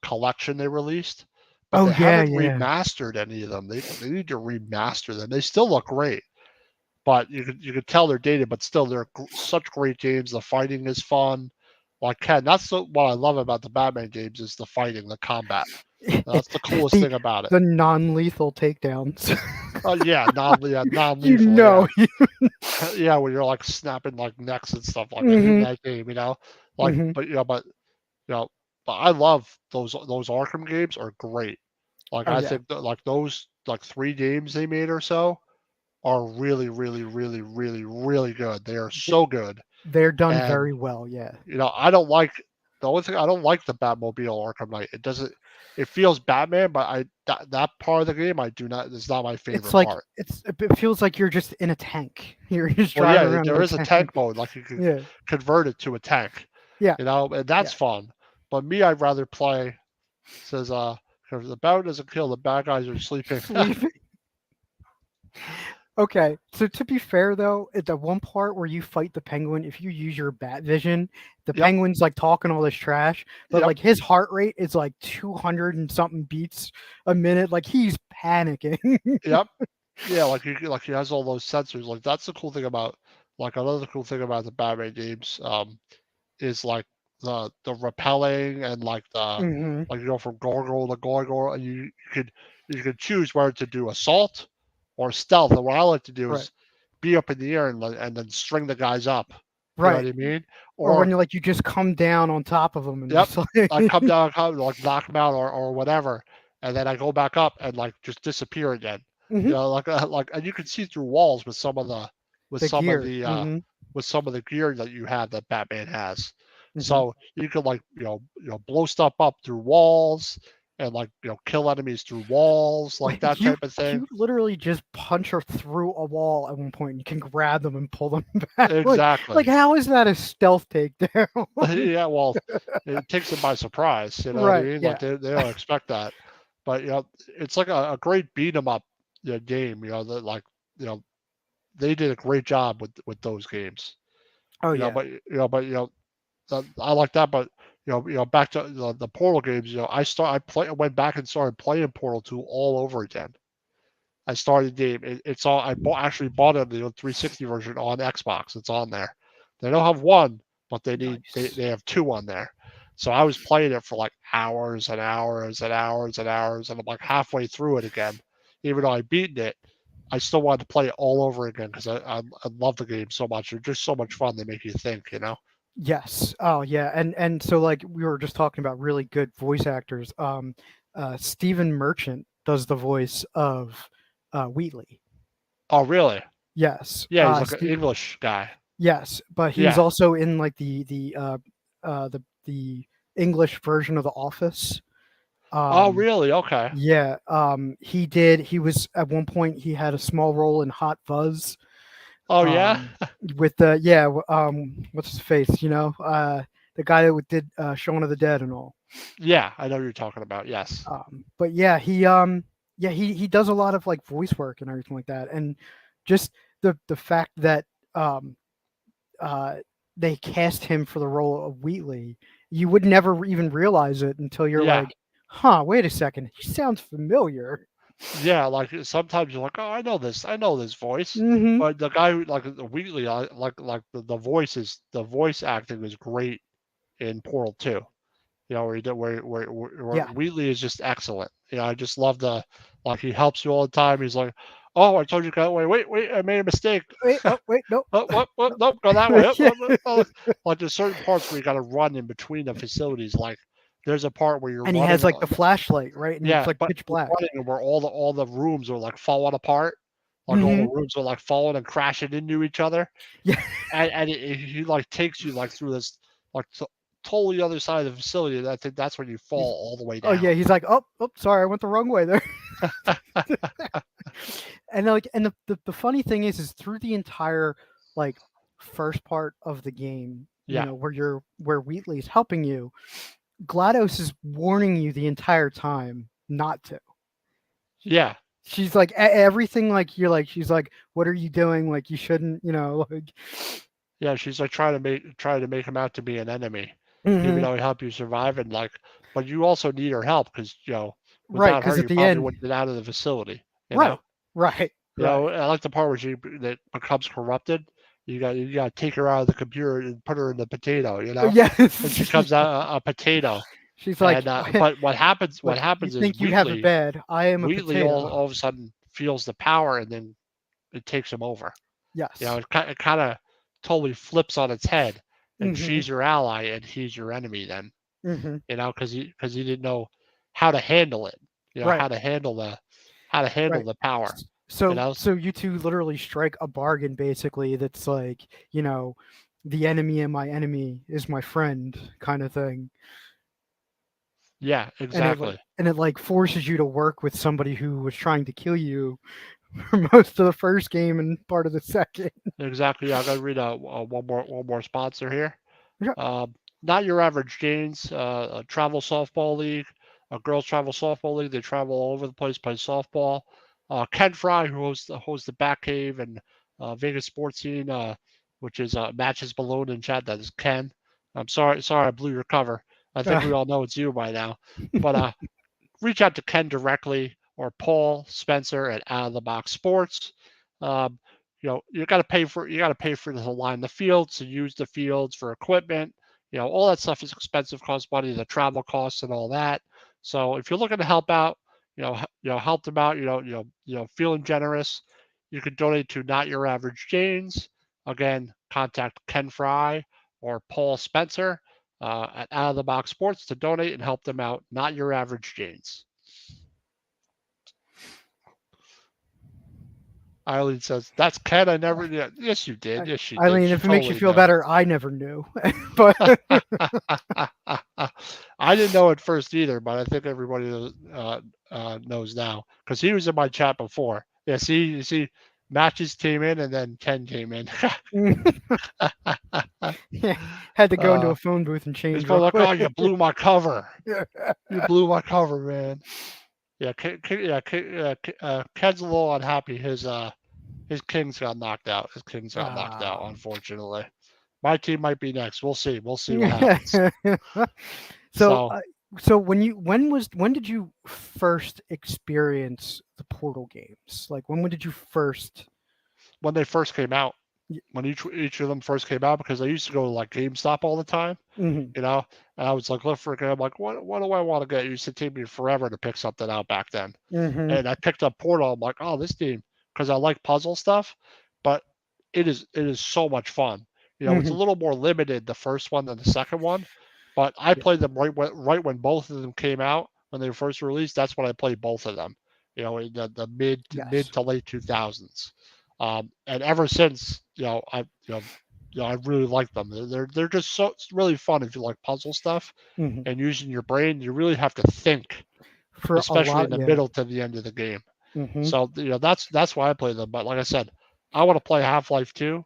collection they released, but Oh they yeah. haven't Yeah. remastered any of them. They need to remaster them. They still look great, but you could tell they're dated, but still they're such great games. The fighting is fun. Like Ken, what I love about the Batman games is the fighting, the combat. That's the coolest the thing about it. the non-lethal takedowns. Oh yeah, You non-lethal. Yeah, know. yeah, when you're like snapping like necks and stuff like that in Hmm. that game, like Hmm. you know, but I love those Arkham games are great. Like Oh I yeah. think that like those like 3 games they made or so are really, really, really, really, really good. They are Th- so good. They're done And very well. Yeah. I don't like the only thing I don't like the Batmobile Arkham Knight. It feels Batman, but that part of the game I do not is not my It's favorite like part. it feels like you're just in a tank. You're just Well, driving yeah, around in there a is a tank. tank mode, like you could Yeah. convert it to a tank, Yeah. and that's Yeah. fun. But me, I'd rather play. Says, 'cause the battle doesn't kill, the bad guys are sleeping. Sleeping. Okay, so to be fair though, at the one part where you fight the penguin, if you use your bat vision, the Yep, penguin's like talking all this trash, but yep, like his heart rate is like 200 and something beats a minute. Like he's panicking. yep. Yeah, like he has all those sensors. Like that's the cool thing about like another cool thing about the Batman games is like the repelling and like the Hmm. like you go from gargoyle to gargoyle, and you could choose whether to do assault or stealth. And what I like to do Right. is be up in the air and then string the guys up. You know what Right. I mean? Or when Or you just come down on top of them and yep, just like. I come down, like knock them out or whatever, and then I go back up and like just disappear again. Hmm. Like, and you can see through walls with some of the with The some of gear. the Hmm. with some of the gear that you have that Batman has. Hmm. So you can like blow stuff up through walls and like kill enemies through walls, like Like that you type of thing. you literally just punch her through a wall at one point. And you can grab them and pull them back. Like Exactly. how is that a stealth takedown? Yeah, well, it takes them by surprise. You know what I Right. mean? Like Yeah. they don't expect that. But it's like a great beat 'em up game. That like you know they did a great job with those games. Oh You know, yeah. but I like that. But back to the Portal games. I went back and started playing Portal 2 all over again. I started the game. It's all actually bought it the 360 version on Xbox. It's on there. They don't have one, but Nice. they have two on there. So I was playing it for like hours and hours and hours and hours, and I'm like halfway through it again. Even though I beaten it, I still wanted to play it all over again because I love the game so much. They're just so much fun. They make you think. Yes. Oh yeah. And so like we were just talking about really good voice actors. Stephen Merchant does the voice of Wheatley. Oh, really? Yes. Yeah, he's like an English guy. Yes, but he was Yeah. also in like the English version of The Office. Oh, Um, really? Okay. yeah, he was at one point he had a small role in Hot Fuzz. Oh, yeah? Um, with the yeah, what's his face? The guy that did Shaun of the Dead and all. Yeah, I know who you're talking about. Yes. But yeah, he does a lot of like voice work and everything like that, and just the fact that um uh, they cast him for the role of Wheatley, you would never even realize it until you're Yeah. like, "Huh, wait a second, he sounds familiar." Yeah, like sometimes you're like, oh, I know this voice, Hmm. but the guy who like the Wheatley, like the voice acting is great in Portal 2. Where he did where Yeah. Wheatley is just excellent. I just love the like he helps you all the time. He's like, oh, I told you go that way. Wait, I made a mistake. Wait. Oh, wait. Nope. Oh, what? Nope, go that way. Yeah. Like there's certain parts where you got to run in between the facilities. Like there's a part where you're And he running. has like the flashlight, right? And it's Yeah, like but pitch you're black. running and where all the rooms are like falling apart, like all the Hmm. rooms are like falling and crashing into each other, Yeah. and he like takes you like through this like totally other side of the facility. And I think that's when you He's, fall all the way oh down. yeah, he's like, oh, sorry, I went the wrong way there. And like, and the funny thing is through the entire like first part of the game, Yeah, where Wheatley's helping you, GLaDOS is warning you the entire time not to. yeah, She's like everything like you're like she's like, what are you doing? Like you shouldn't, like. yeah. She's like trying to make him out to be an enemy, even Hmm. though he helped you survive and like, but you also need her help because Right, without her because at you the probably end, wouldn't get out of the facility. You know. right, right, right. I like the part where she that becomes corrupted. You got to take her out of the computer and put her in the potato. And she Yes. comes out a potato. She's like, And but what look, you happens is think you have it bad? I am a Wheatley potato. all of a sudden feels the power, and then it takes him over. Yes. It kind of totally flips on its head, and Hmm. she's your ally and he's your enemy then. Hmm. Because he didn't know how to handle it. Right. How to handle Right. the power. You So know. so you two literally strike a bargain basically that's like, the enemy and my enemy is my friend kind of thing. Yeah, And exactly. it like forces you to work with somebody who was trying to kill you for most of the first game and part of the second. Exactly. Yeah, I gotta read one more sponsor here. Yeah. Um, Not your average Janes, a travel softball league, a girls travel softball league. They travel all over the place, play softball. Ken Fry, who hosts the Bat Cave and Vegas Sports Scene, which is matches Balloon in chat. That is Ken. I'm sorry, I blew your cover. I think we all know it's you by now. But reach out to Ken directly or Paul Spencer at Out of the Box Sports. Um, you got to pay for to line the fields, to use the fields for equipment. All that stuff is expensive, costs money, the travel costs and all that. So if you're looking to help out, help them out, feeling generous, you can donate to Not Your Average Janes. Again, contact Ken Fry or Paul Spencer at Out of the Box Sports to donate and help them out. Not Your Average Janes. Eileen says, "That's Ken. I never knew." Yes, you did. Yes, she did. Eileen, She if it makes you totally feel knew. better, I never knew. But I didn't know at first either, but I think everybody knows now because he was in my chat before. Yeah, see, you see, matches came in and then Ken came in. yeah, had to go into uh, a phone booth and he's change real probably like, "Oh, quick. you blew my cover. You blew my cover, man." Yeah, Ken's a little unhappy. His Kings got knocked out. His Kings got knocked out, Ah. unfortunately. My team might be next. We'll see. We'll see what happens. so, So so when did you first experience the Portal games? Like when did you first? when they first came out, y- when each of them first came out, because I used to go to like GameStop all the time, Mhm, you know, and I was like, look for a game. I'm like, what do I want to get? It used to take me forever to pick something out back then. mhm, And I picked up Portal. I'm like, oh, this game, because I like puzzle stuff, but it is so much fun. It's a mhm. little more limited the first one than the second one, but I Yeah. played them right when both of them came out when they were first released. That's when I played both of them. In the mid Yes. to late 2000s, and ever since, I really like them. They're just so it's really fun if you like puzzle stuff Mhm. and using your brain. You really have to think, For a especially in lot, the yeah. middle to the end of the game. Mhm. So that's why I play them. But like I said, I want to play Half-Life 2.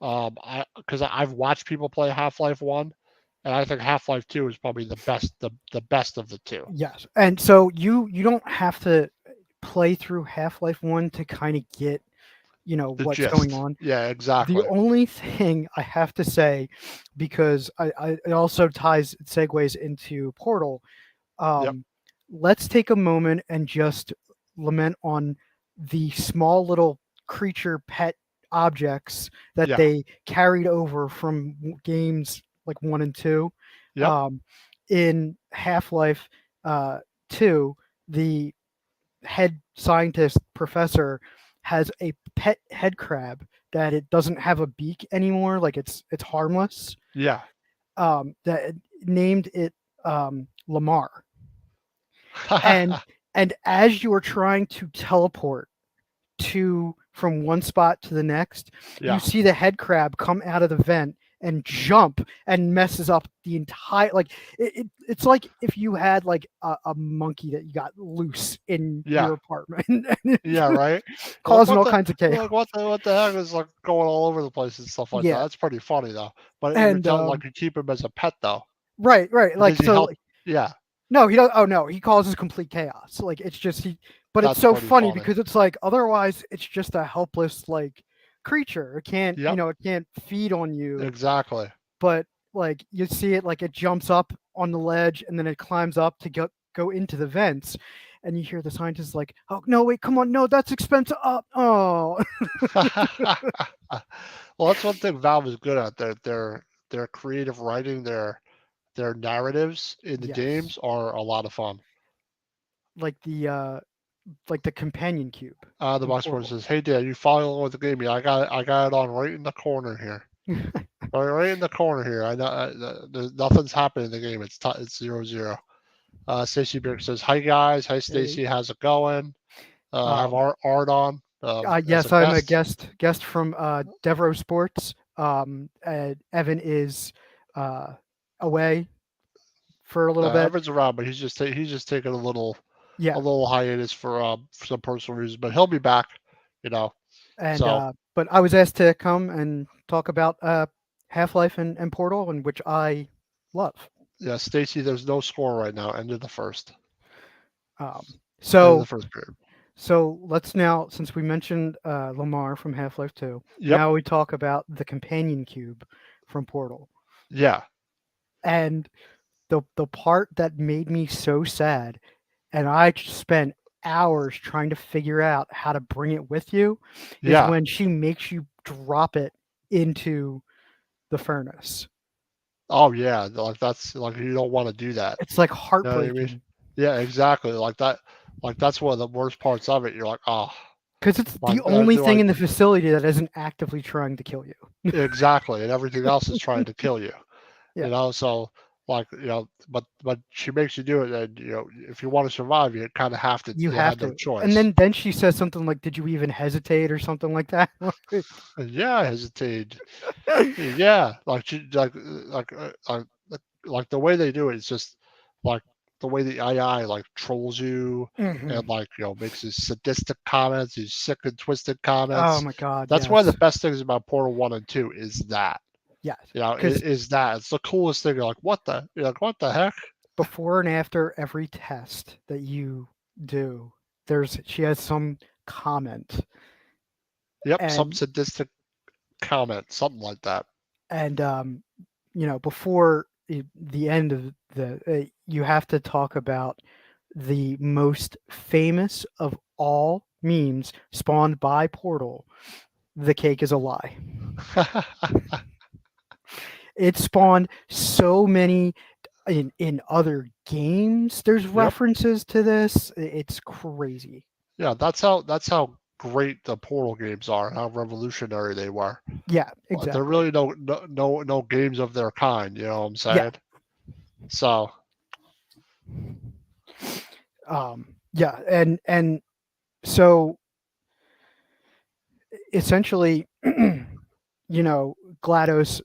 Because I've watched people play Half-Life 1, and I think Half-Life 2 is probably the best of the two. Yes. And so you don't have to play through Half-Life 1 to kind of get, The what's going gist. on. Yeah, The exactly. only thing I have to say, because it also segues into Portal, Yep. um, let's take a moment and just lament on the small little creature pet objects that Yeah. they carried over from games like 1 and 2. Yep. Um, in Half-Life 2, the head scientist professor has a pet head crab that it doesn't have a beak anymore, like it's harmless. Yeah. That named it Lamar. And as you are trying to teleport to from one spot to the next, you Yeah. see the head crab come out of the vent and jump and messes up the entire, like it's like if you had like a monkey that you got loose in Yeah. your apartment and it's Yeah. Right. You're like causing all kinds of chaos. what the heck is like going all over the place and stuff like that. Yeah. That's pretty funny though. But you're And telling like you keep him as a pet though. right, Does like he so help? like, Yeah. no, he don't. Oh no, he causes complete chaos. Like it's just he, but it's That's so pretty funny funny. because it's like otherwise it's just a helpless like creature. It can't, Yep. it can't feed on you. Exactly. But like you see it, like it jumps up on the ledge and then it climbs up to go into the vents, and you hear the scientists like, "Oh no, wait, come on, no, that's expensive." Up, oh, Well, that's one thing Valve is good at. Their creative writing, their narratives in the yes, games are a lot of fun. like the companion cube The in box board Portal. says, "Hey, Dad, you follow along with the game? Yeah, I got it on right in the corner here. Right in the corner here. I know nothing's happening in the game. It's 0-0. Stacy Beard says, "Hi guys, hi Hey, Stacy, how's it going? I have um, Art on as a yes, I'm a guest. guest from Devro Sports. Evan is uh, away for a little bit. Evan's around, but he's just taking a Yeah, little hiatus for some personal reasons, but he'll be back. You know, and so but I was asked to come and talk about Half Life and Portal, and which I love. yeah, Stacy, there's no score right now. End of the first. Um, End of the so first period. so let's now, since we mentioned Lamar from Half Life 2, Yep. now we talk about the companion cube from Portal, Yeah. and the part that made me so sad, and I spent hours trying to figure out how to bring it with you is Yeah. when she makes you drop it into the furnace. Oh yeah. Like that's like you don't want to do that. It's like You know what I mean? heartbreaking Yeah, exactly. Like that. Like that's one of the worst parts of it. You're like, oh, because it's the like only thing like in the facility that isn't actively trying to kill you. exactly, and everything else is trying to kill you. Yeah, So like but she makes you do it, and if you want to survive, you kind of have to. you You have have no to. And choice. then she says something like, "Did you even hesitate?" or something like that. Yeah, I hesitate. Yeah, like like the way they do it is just like the way the AI like trolls you and Mhm. like makes these sadistic comments, these sick and twisted Oh comments. my god, That's one of the yes. best things about Portal 1 and 2 is that. Yes. It Because is that. It's the coolest thing. You're like, what the? You're like, what the heck? before and after every test that you do, she has some comment, Yep, some and sadistic comment, something like that. and before the end of you have to talk about the most famous of all memes spawned by Portal. The cake is a lie. It spawned so many in other games. There's Yep. references to this. It's crazy. Yeah, that's how great the Portal games are, how revolutionary they were. Yeah, There exactly. really no games of their kind, you know what I'm Yeah. saying? So, Yeah, and so essentially, GLaDOS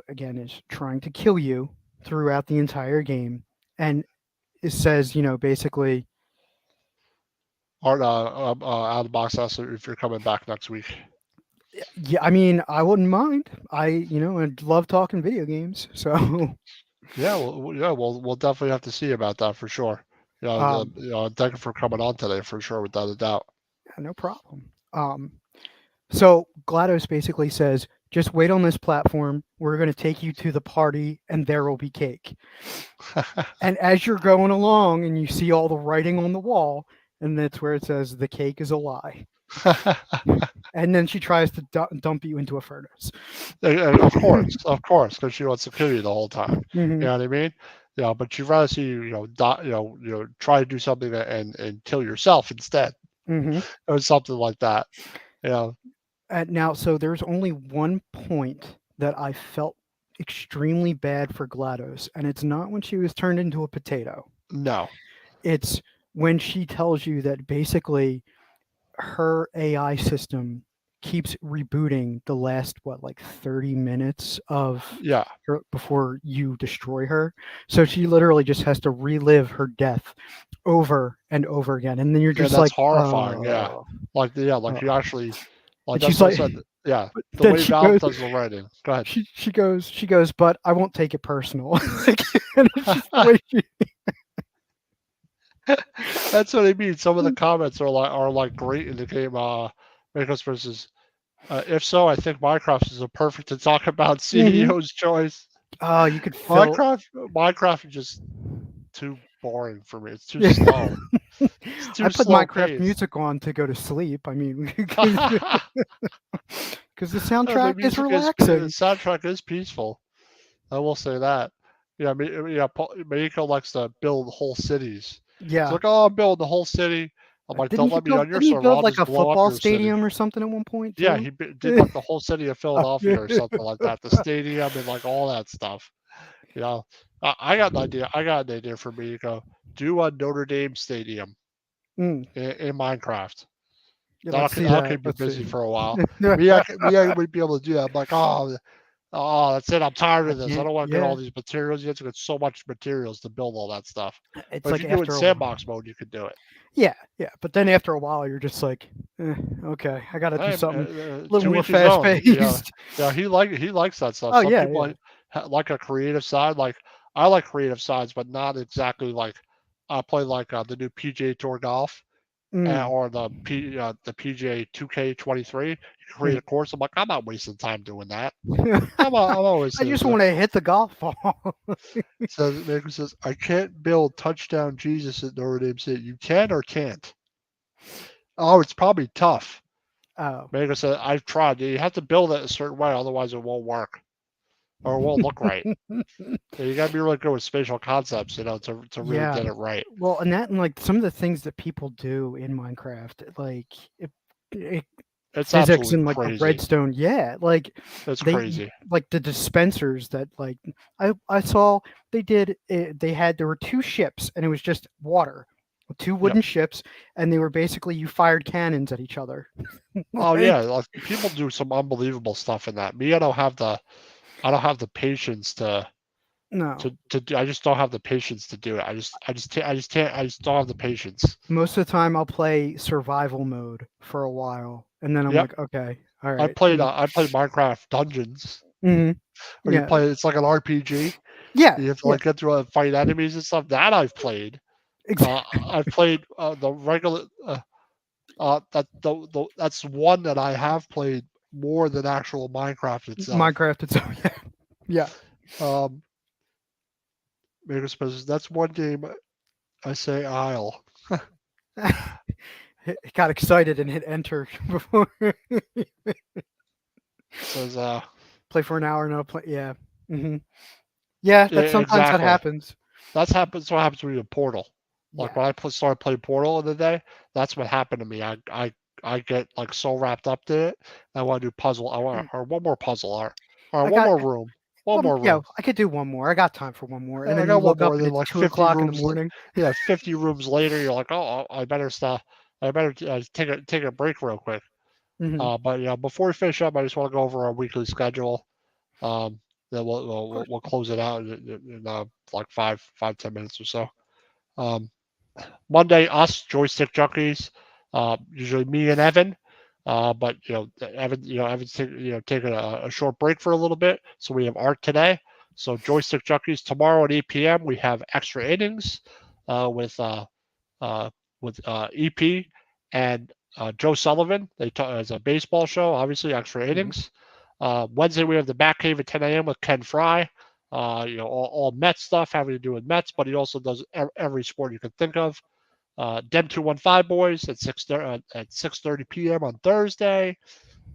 again is trying to kill you throughout the entire game, and it says, basically, Art out of the box us if you're coming back next week. yeah. I mean, I wouldn't mind. I love talking video games, so Yeah, yeah, we'll definitely have to see about that for sure. um, Thank you for coming on today for sure, without a doubt. yeah, no problem. So GLaDOS basically says, just wait on this platform. We're going to take you to the party, and there will be cake. And as you're going along, and you see all the writing on the wall, and that's where it says the cake is a lie. And then she tries to dump you into a furnace. Of course, because she wants to kill you the whole time. Hmm. You know what I mean? Yeah, but she'd rather see you, try to do something and kill yourself instead, Hmm. or something like that. You know, Now, so there's only one point that I felt extremely bad for GLaDOS, and it's not when she was turned into a potato. no, It's when she tells you that basically her AI system keeps rebooting the last like 30 minutes of yeah, her before you destroy her. So she literally just has to relive her death over and over again. And then you're yeah, just that's like, horrifying. Yeah, like uh. you actually, like And that's she's what I like, said. Yeah, but the then way Valve does the writing. Go ahead. she goes, but I won't take it personal. Like, and it's just the way she, That's what I mean. Some of the comments are like great in the game. Minecraft versus. If so, I think Minecraft is a perfect to talk about Mhm. CEO's choice. Oh, you could fill. Minecraft is just too boring for me. It's too slow. It's I too put slow Minecraft paced. music on to go to sleep. I mean, because the The soundtrack is music is the relaxing. soundtrack is peaceful. I will say that. Yeah, Meiko likes to build whole cities. It's Yeah. like, oh, I'm building the whole city. I'm like, don't let me on your Didn't he server. build I'll like just a blow up football your city. stadium or something at one point Yeah, too? did like the whole city of Oh, Philadelphia or something like that. The stadium and like all that stuff. You know, I got an idea. I got an idea for me to go do a Notre Dame stadium mm. in Minecraft. Yeah, let's see That'll that. keep me Let's see. busy for a while. Me, I would be able to do that. I'm like, that's it. I'm tired I of this. I can't. don't want to get all Yeah, these materials. You have to get so much materials to build all that stuff. it's But if like you do it in after a while. sandbox mode, you could do it. Yeah, yeah. But then after a while, you're just like, okay, I got to do Hey, something a little to more each his fast own. Yeah, paced. yeah. He likes that stuff. Oh Some yeah, people yeah. like a creative side. Like I like creative sides, but not exactly like I play like the new PGA Tour golf Mm, or the PGA 2K23. You create a course. I'm like, I'm not wasting time doing that. I'm always I saying just so. want to hit the golf ball. Says Maker says, I can't build touchdown Jesus at Notre Dame State. You can or can't? Oh, it's probably tough. Oh. Maker said, I've tried. You have to build it a certain way, otherwise it won't work or it won't look right. You got to be really good with spatial concepts, to really Yeah. get it right. Well, and like some of the things that people do in Minecraft, like it It's physics absolutely and like the crazy. redstone, yeah, like It's they crazy. like the dispensers that like I saw there were two ships and it was just water, two Yep. wooden ships, and they were basically you fired cannons at each other. Oh Like, yeah, like people do some unbelievable stuff in that. Me, I don't have the patience no, to do. I just don't have the patience to do it. I just don't have the patience. most of the time I'll play survival mode for a while, and then I'm Yep. like, okay, all right, I played Minecraft Dungeons mhm, where you yeah, play. It's like an RPG. yeah, You have to yeah, like get through and fight enemies and stuff. That I've played. exactly. I've played the regular. That's one that I have played more than actual Minecraft itself. Minecraft itself, yeah, Um, Makerspace. That's one game I say I'll. yeah. Got excited and hit enter before Says play for an hour and I'll play. Yeah, hmm yeah. yeah, That sometimes that exactly. happens. That's what happens when you Portal. Like Yeah, when started playing Portal in the day, that's what happened to me. I get like so wrapped up to it. I want to do puzzle. I want Mm. or one more puzzle or I one got more room. One one. more Yeah, room. I could do one more. I got time for one more, and I then you got one look more. up And and then it's like 2 o'clock in the morning. 50 rooms later, you're like, oh, I better stop. I better take a break real quick. Hmm But yeah, before we finish up, I just want to go over our weekly schedule. Um, then Of course. we'll close it out in like 5-10 minutes or so. Um, Monday, us Joystick Junkies, usually me and Evan. But Evan's taking a short break for a little bit, so we have art today. So Joystick Junkies tomorrow at 8 p.m. We have extra innings with uh, EP and Joe Sullivan. They talk as a baseball show, obviously extra Hmm innings. Wednesday we have the Bat Cave at 10 a.m. with Ken Fry. All Mets stuff having to do with Mets, but he also does every sport you can think of. Dem 215 boys at 6:30 p.m. on Thursday.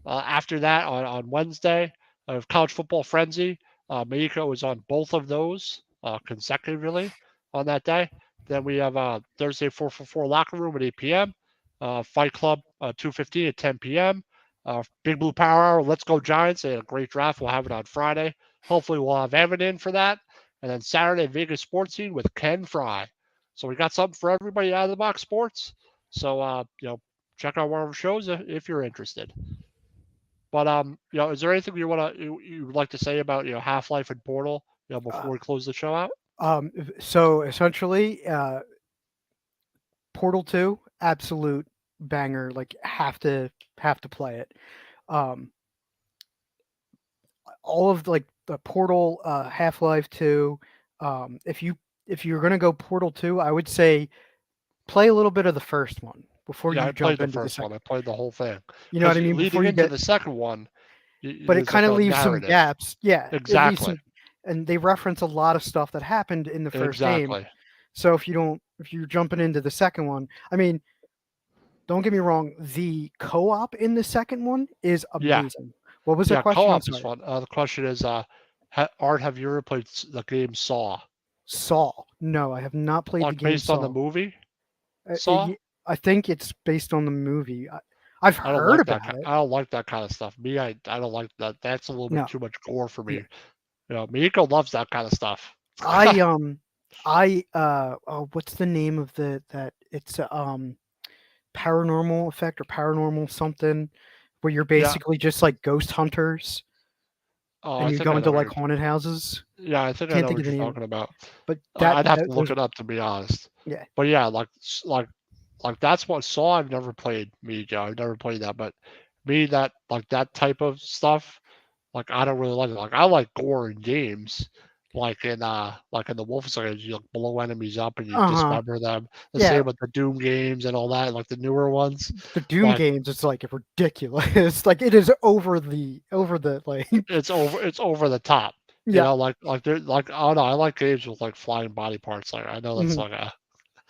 After that, on Wednesday, of College Football Frenzy, Meiko is on both of those consecutively on that day. Then we have Thursday 444 Locker Room at 8 p.m. Fight Club 215 at 10 p.m. Big Blue Power Hour, Let's Go Giants. They had a great draft. We'll have it on Friday. Hopefully, we'll have Evan in for that. And then Saturday, Vegas Sports Scene with Ken Fry. So we got something for everybody out of the box sports. So, check out one of our shows if you're interested. But is there anything you would like to say about Half Life and Portal, Uh, before we close the show out? so essentially, Portal 2, absolute banger. Like have to play it. Um, all of like the Portal, Half Life 2. If you're gonna go Portal 2, I would say play a little bit of the first one before Yeah, you I played jump the into the first one. second. I played the whole thing You know what because I mean? Before leading you into get, the second one, but it there's kind like of a leaves some narrative. gaps. Yeah, it leaves Exactly. some, and they reference a lot of stuff that happened in the first game. Exactly. So if you're jumping into the second one, I mean, don't get me wrong, the co-op in the second one is Yeah. amazing. What was the Yeah. question? I'm Co-op is sorry. fun. The question is, Art, have you ever played the game Saw? Saw. No, I have not played the Like game based on the Saw. movie Uh, Saw? it, I think it's based on the movie. I've I don't heard like that. about it. I don't like that kind of stuff. Me, I don't like that. That's a little bit No. too much gore for Yeah. me. Miko loves that kind of stuff. I what's the name of that it's paranormal effect or paranormal something where you're Yeah. basically just like ghost hunters Oh, and I you think go I know into what like you're. haunted houses. Yeah, I think I Can't know think of what the you're name, talking about. but I'd have to look those it up to be honest. yeah. But yeah, like that's what Saw I've never played. Me, Joe, I've never played that. But me, that type of stuff, like I don't really like it. Like I like gore in games, like in the Wolfenstein, you like, blow enemies up and you Uh-huh. dismember them. The Yeah, same with the Doom games and all that, like the newer ones. the Doom Like games is like ridiculous. Like it is over the like it's over the top. You yeah. know, like they're like I don't know. I like games with like flying body parts. Like I know that's Mhm. like a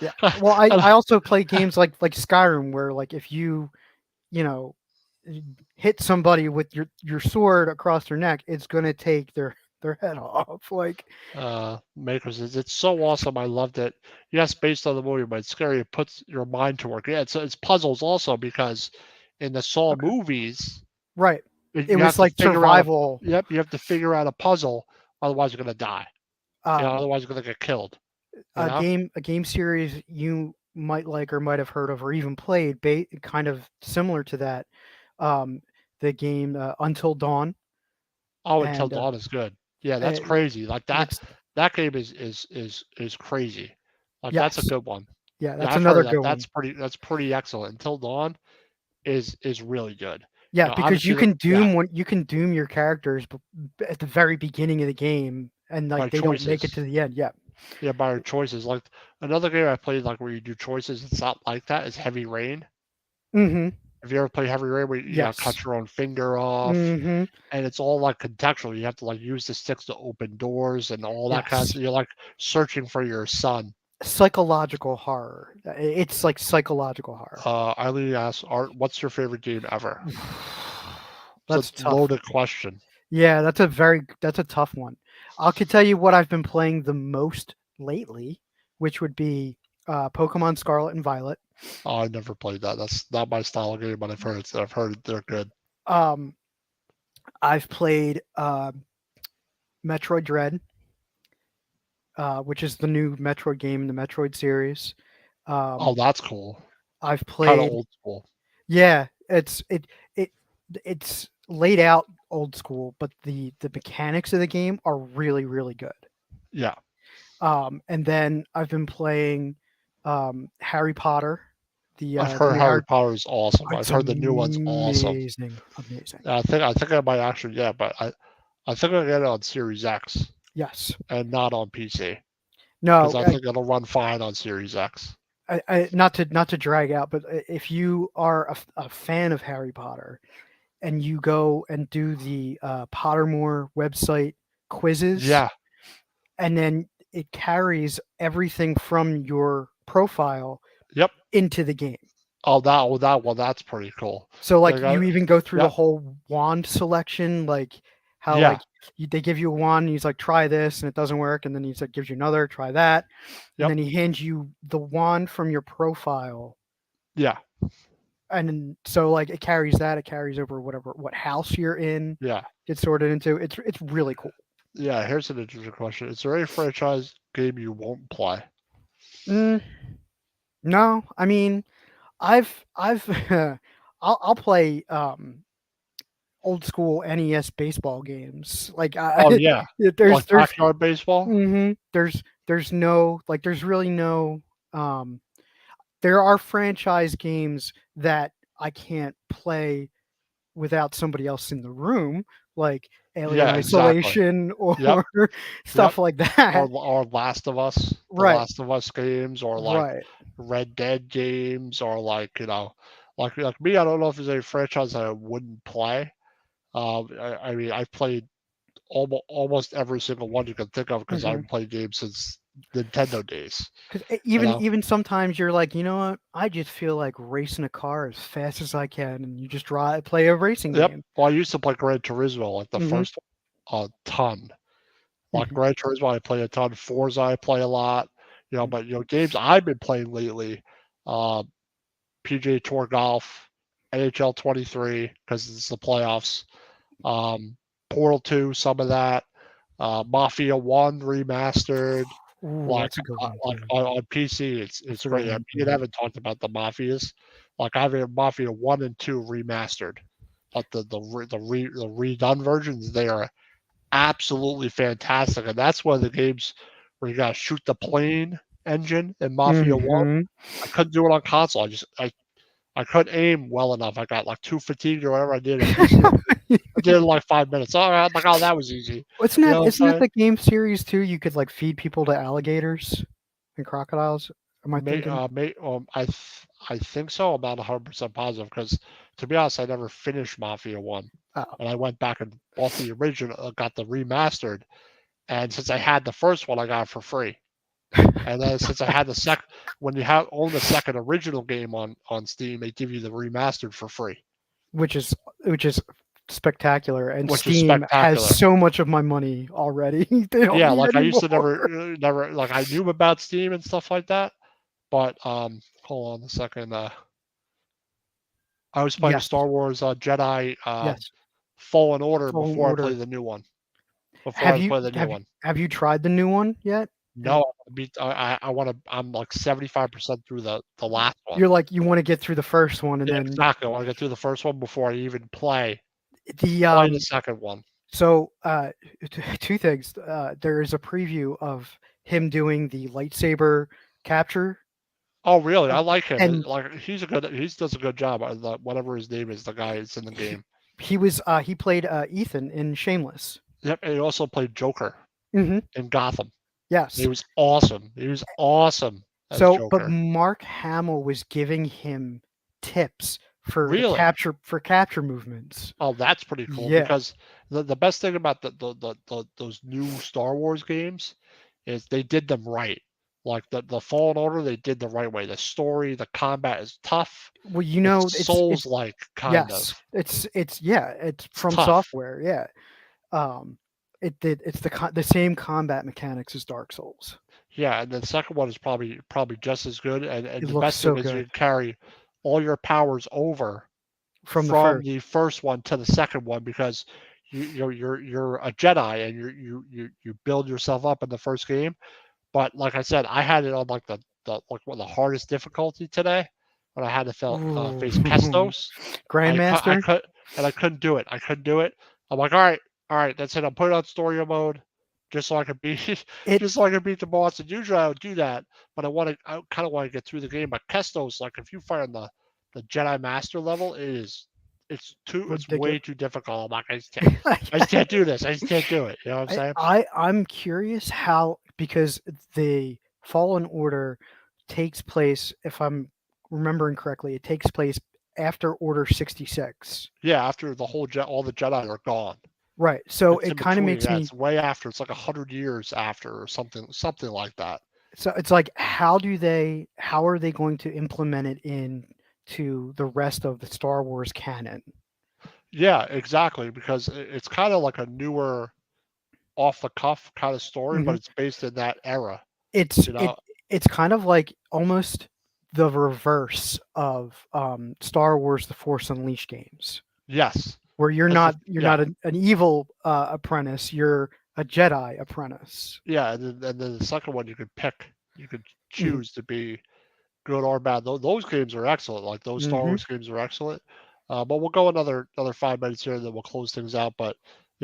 Yeah. Well, I also play games like Skyrim where like if you know hit somebody with your sword across their neck, it's gonna take their head off. Like makers. It's so awesome. I loved it. Yes, based on the movie, but it's scary. It puts your mind to work. Yeah, it's puzzles also because in the Saw okay, movies, right. It you have was to like figure out a survival. yep, you have to figure out a puzzle, otherwise you're gonna die. You know, Um, otherwise you're gonna get killed. You a know? game series you might like or might have heard of or even played, kind of similar to that. Um, the game Until Dawn, Oh, Until and Dawn is good. Yeah, that's it, crazy. Like it's that game is crazy. Like that's a yes, good one. yeah, Yeah, that's I've heard another of that. good one. That's pretty excellent. Until Dawn is really good. Yeah, You know, because obviously the yeah, you can doom your characters at the very beginning of the game, and like by they don't make it choices. to the end. Yeah. Yeah, by your choices. Like another game I played like where you do choices, it's not like that, is Heavy Rain. Mm-hmm. Have you ever played Heavy Rain where you gotta Yes. cut your own finger off? Mm-hmm. And it's all like contextual. You have to like use the sticks to open doors and all that kind of Yes. stuff. You're like searching for your son. Psychological horror. It's like psychological horror. Eileen asks, Art, what's your favorite game ever? It's a That's tough. loaded question. Yeah, that's a tough one. I could tell you what I've been playing the most lately, which would be Pokemon Scarlet and Violet. Oh, I never played that. That's not my style of game, but I've heard they're good. Um, I've played Metroid Dread, which is the new Metroid game in the Metroid series. Oh, Um, that's cool. I've Kind of played old school. yeah, it it's laid out old school, but the mechanics of the game are really good. Yeah, And then I've been playing Harry Potter, I've the heard new Harry Harry. Potter is awesome. I've It's heard the new one's awesome. amazing, amazing. I think I might actually yeah, but I think I get it on Series X Yes. and not on PC because No, I think it'll run fine on Series X. not to drag out, but if you are a fan of Harry Potter and you go and do the Pottermore website quizzes, Yeah. and then it carries everything from your profile Yep. into the game. Well, that's pretty cool. So They like got you even go through the yep. whole wand selection, like how Yeah. like they give you a wand and he's like try this and it doesn't work, and then he's like gives you another try that, and Yep. then he hands you the wand from your profile, Yeah. and then, so like it carries over what house you're in, Yeah. gets sorted into. It's really cool. Yeah. Here's an interesting question. Is there any franchise game you won't play? Mm, no, I mean I've I'll play old school NES baseball games. Like Oh yeah. Like there's backyard baseball? there's no like there's really no um there are franchise games that I can't play without somebody else in the room, like Alien Yeah, exactly. Isolation Yep. or Yep. stuff like that. Or Last of Us, the Right, Last of Us games, or like right. Red Dead games, or like like me. I don't know if there's any franchise that I wouldn't play. I mean, I've played almost every single one you can think of because hmm I've played games since Nintendo days. Because You know? even sometimes you're like, you know what? I just feel like racing a car as fast as I can, and you just play a racing Yep. game. Well, I used to play Gran Turismo, like the hmm first one, a ton. Like hmm Gran Turismo, I play a ton. Forza, I play a lot. But games I've been playing lately, uh, PGA Tour Golf, NHL 23 because it's the playoffs. Um, Portal 2, some of that. Mafia 1 remastered. Ooh, Like, that's a good one like too. on PC, That's it's a good great. Me one and too. Evan talked about the Mafias. Like I have Mafia 1 and 2 remastered, but the redone versions they are absolutely fantastic. And that's one of the games where you gotta shoot the plane engine in Mafia 1. hmm I couldn't do it on console. I I couldn't aim well enough. I got like too fatigued or whatever. I did it easily. I did it in like 5 minutes. All right, I'm like, oh, that was easy. Isn't You that know what I'm isn't that saying? the game series too? You could like feed people to alligators and crocodiles. Am I thinking? I think so. I'm not 100% positive because, to be honest, I never finished Mafia One, Oh, and I went back and bought the original, got the remastered, and since I had the first one, I got it for free. And then since I had when you own the second original game on Steam, they give you the remastered for free, which is which is spectacular. And which is Steam has spectacular. so much of my money already. They don't Yeah, need like I any used to more. never like I knew about Steam and stuff like that, but hold on a second. I was playing Yes, Star Wars Jedi yes. Fallen Order Fallen before I Order. played the new one. Before I play the new one. Have you tried the new one yet? No, I want to. I'm like 75% through the last one. You're like you want to get through the first one and Yeah, then exactly. I want to get through the first one before I even the play the second one. So two things. There is a preview of him doing the lightsaber capture, Oh, really? I like him. and Like he does a good job. Whatever his name is, the guy that's in the game. he played Ethan in Shameless. Yep, and he also played Joker Hmm. in Gotham. He Yes. was awesome. He was awesome as So, but Joker. Mark Hamill was giving him tips for Really? capture movements. Oh, that's pretty cool Yeah. because the best thing about those new Star Wars games is they did them right. Like the Fallen Order, they did the right way. The story, the combat is tough. Well, It's it's Souls-like kind of. yes, it's yeah, it's It's from tough. software. Yeah. Um, it's the same combat mechanics as Dark Souls. Yeah, and the second one is probably just as good. And It the looks best thing so is you good can carry all your powers over from the from first. the first one to the second one because you're a Jedi and you build yourself up in the first game. But like I said, I had it on like the like one of the hardest difficulty today when I had to Ooh. face Kestos. I Grandmaster. could and I couldn't do it. I couldn't do it. I'm like, all right, that's it. I'm putting on story mode just so I could beat It just so I could beat the boss. And usually I would do that, but I kind of want to get through the game. But Kestos, like if you find the Jedi Master level, it's way ridiculous. too difficult. I'm like, I just can't do this. I just can't do it. You know what I'm saying? I'm curious how, because the Fallen Order takes place, if I'm remembering correctly, it takes place after Order 66. Yeah, after all the Jedi are gone. Right. So It's it in kind of between. makes Yeah, me, it's way after. It's like 100 years after, or something like that. so it's like how are they going to implement it in to the rest of the Star Wars canon? Yeah, exactly. Because it's kind of like a newer, off the cuff kind of story, but Hmm. it's based in that era. It's You know? it's kind of like almost the reverse of Star Wars: The Force Unleashed games, Yes, where because you're not an evil apprentice, you're a Jedi apprentice. yeah, and then the second one you could pick, you could Hmm. choose to be good or bad. Those games are excellent. Like those Star Hmm. Wars games are excellent. But we'll go another 5 minutes here, and then we'll close things out. But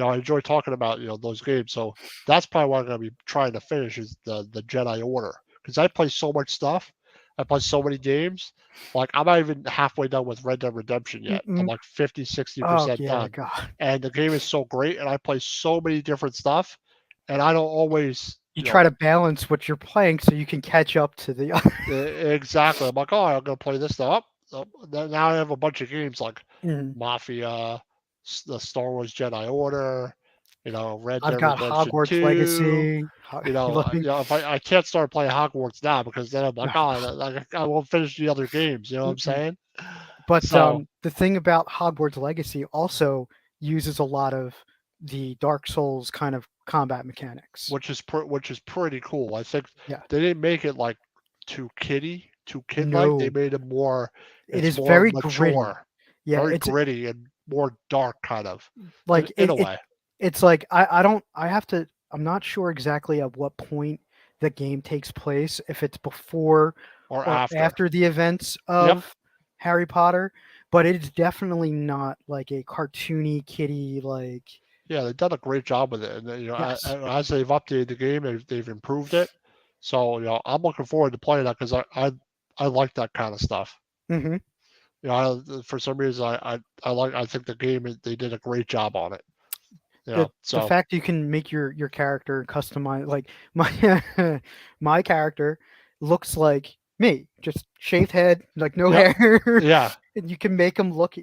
I enjoy talking about those games. So that's probably what I'm going to be trying to finish is the Jedi Order because I play so much stuff. I play so many games. Like I'm not even halfway done with Red Dead Redemption yet. I'm like 50, Oh 60% yeah, done, God! and the game is so great, and I play so many different stuff, and I don't always. You try to balance what you're playing so you can catch up to the other. Exactly. I'm like, oh, I'm gonna play this stuff. Now I have a bunch of games like Mhm. Mafia, the Star Wars Jedi Order, Red I've Dead got Redemption Hogwarts 2. Legacy. Like, If I can't start playing Hogwarts now because then I'm like, oh, oh, God. I won't finish the other games. You know what I'm Mm-mm. saying? But So, the thing about Hogwarts Legacy also uses a lot of the Dark Souls kind of combat mechanics. which is pretty cool. I think Yeah. they didn't make it like too kid-like. They No, made it more. it It's is more very gritty. mature, Yeah, very it's gritty, and more dark, kind of, like in a way. it's like I don't I have to I'm not sure exactly at what point the game takes place, if it's before Or or after. after the events Yep. of Harry Potter, but it's definitely not like a cartoony kitty like Yeah, they've done a great job with it, and yes. as they've updated the game, they've improved it. So I'm looking forward to playing that because I like that kind of stuff. Hmm. for some reason, I think the game they did a great job on it. The So fact you can make your character customize, like my my character looks like me, just shaved head, like no yeah, hair, yeah, and you can make them look,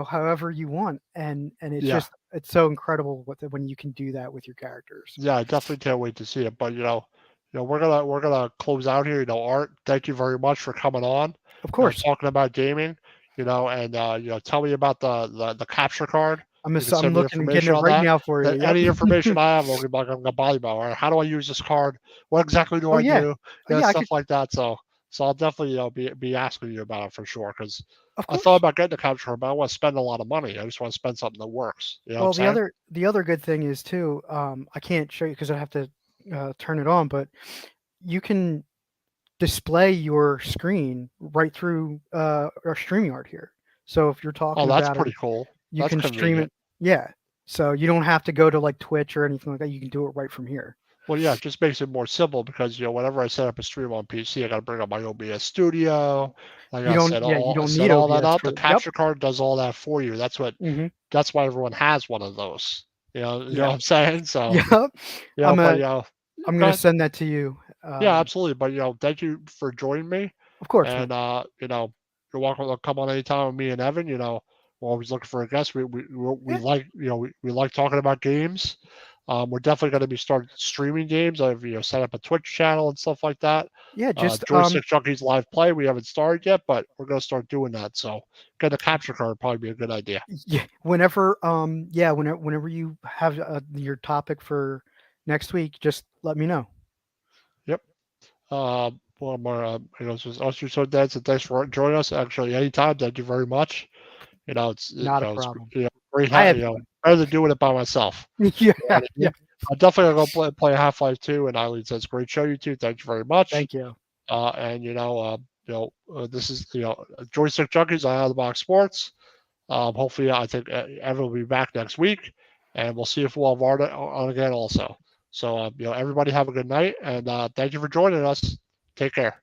however you want, and it's yeah, just it's so incredible when you can do that with your characters. yeah. I definitely can't wait to see it. But we're gonna close out here. Art, thank you very much for coming on. Of course, Talking about gaming. And tell me about the capture card. You can I'm send me looking and getting information it on right that. now for you. Yep. Any information I have, I'm gonna buy you. All right, how do I use this card? What exactly do Oh I yeah, do? yeah. I Stuff could, like that. So I'll definitely be asking you about it for sure because of I thought course. about getting the capture card, but I want to spend a lot of money. I just want to spend something that works. You know what I'm Well, saying? the other good thing is too. I can't show you because I have to turn it on, but you can display your screen right through our StreamYard here. So if you're Oh, talking that's about it, pretty cool. you That's can stream convenient. it. Yeah. So you don't have to go to like Twitch or anything like that. You can do it right from here. Well, yeah, it just makes it more simple because whenever I set up a stream on PC, I got to bring up my OBS Studio. I got to You don't set need all that OBS up. The for Yep. capture card does all that for you. Hmm. That's why everyone has one of those. You know Yeah. what I'm saying? So, Yep. I'm but a I'm gonna go send that to you. Yeah, absolutely. But thank you for joining me. Of course, And man. you're welcome to come on anytime with me and Evan. We're always looking for a guest. We Yeah. like we like talking about games. We're definitely going to be starting streaming games. I've set up a Twitch channel and stuff like that. Yeah. Just Joystick Junkies live play. We haven't started yet, but we're going to start doing that. So getting a capture card would probably be a good idea. yeah. Whenever whenever you have your topic for next week, just let me know. Yep. Well, more, just us, you're so dead. So thanks for joining us. Actually, anytime. Thank you very much. Not a It's problem. great. I have Better than doing it by myself. You know Yeah. what I Yeah. mean? I'm definitely gonna play Half-Life 2. And Eileen says, "Great show, you two. Thank you very much." Thank you. And this is Joystick Junkies on Out of the Box Sports. Hopefully, I think Evan will be back next week, and we'll see if we'll have Arda on again also. So everybody have a good night, and thank you for joining us. Take care.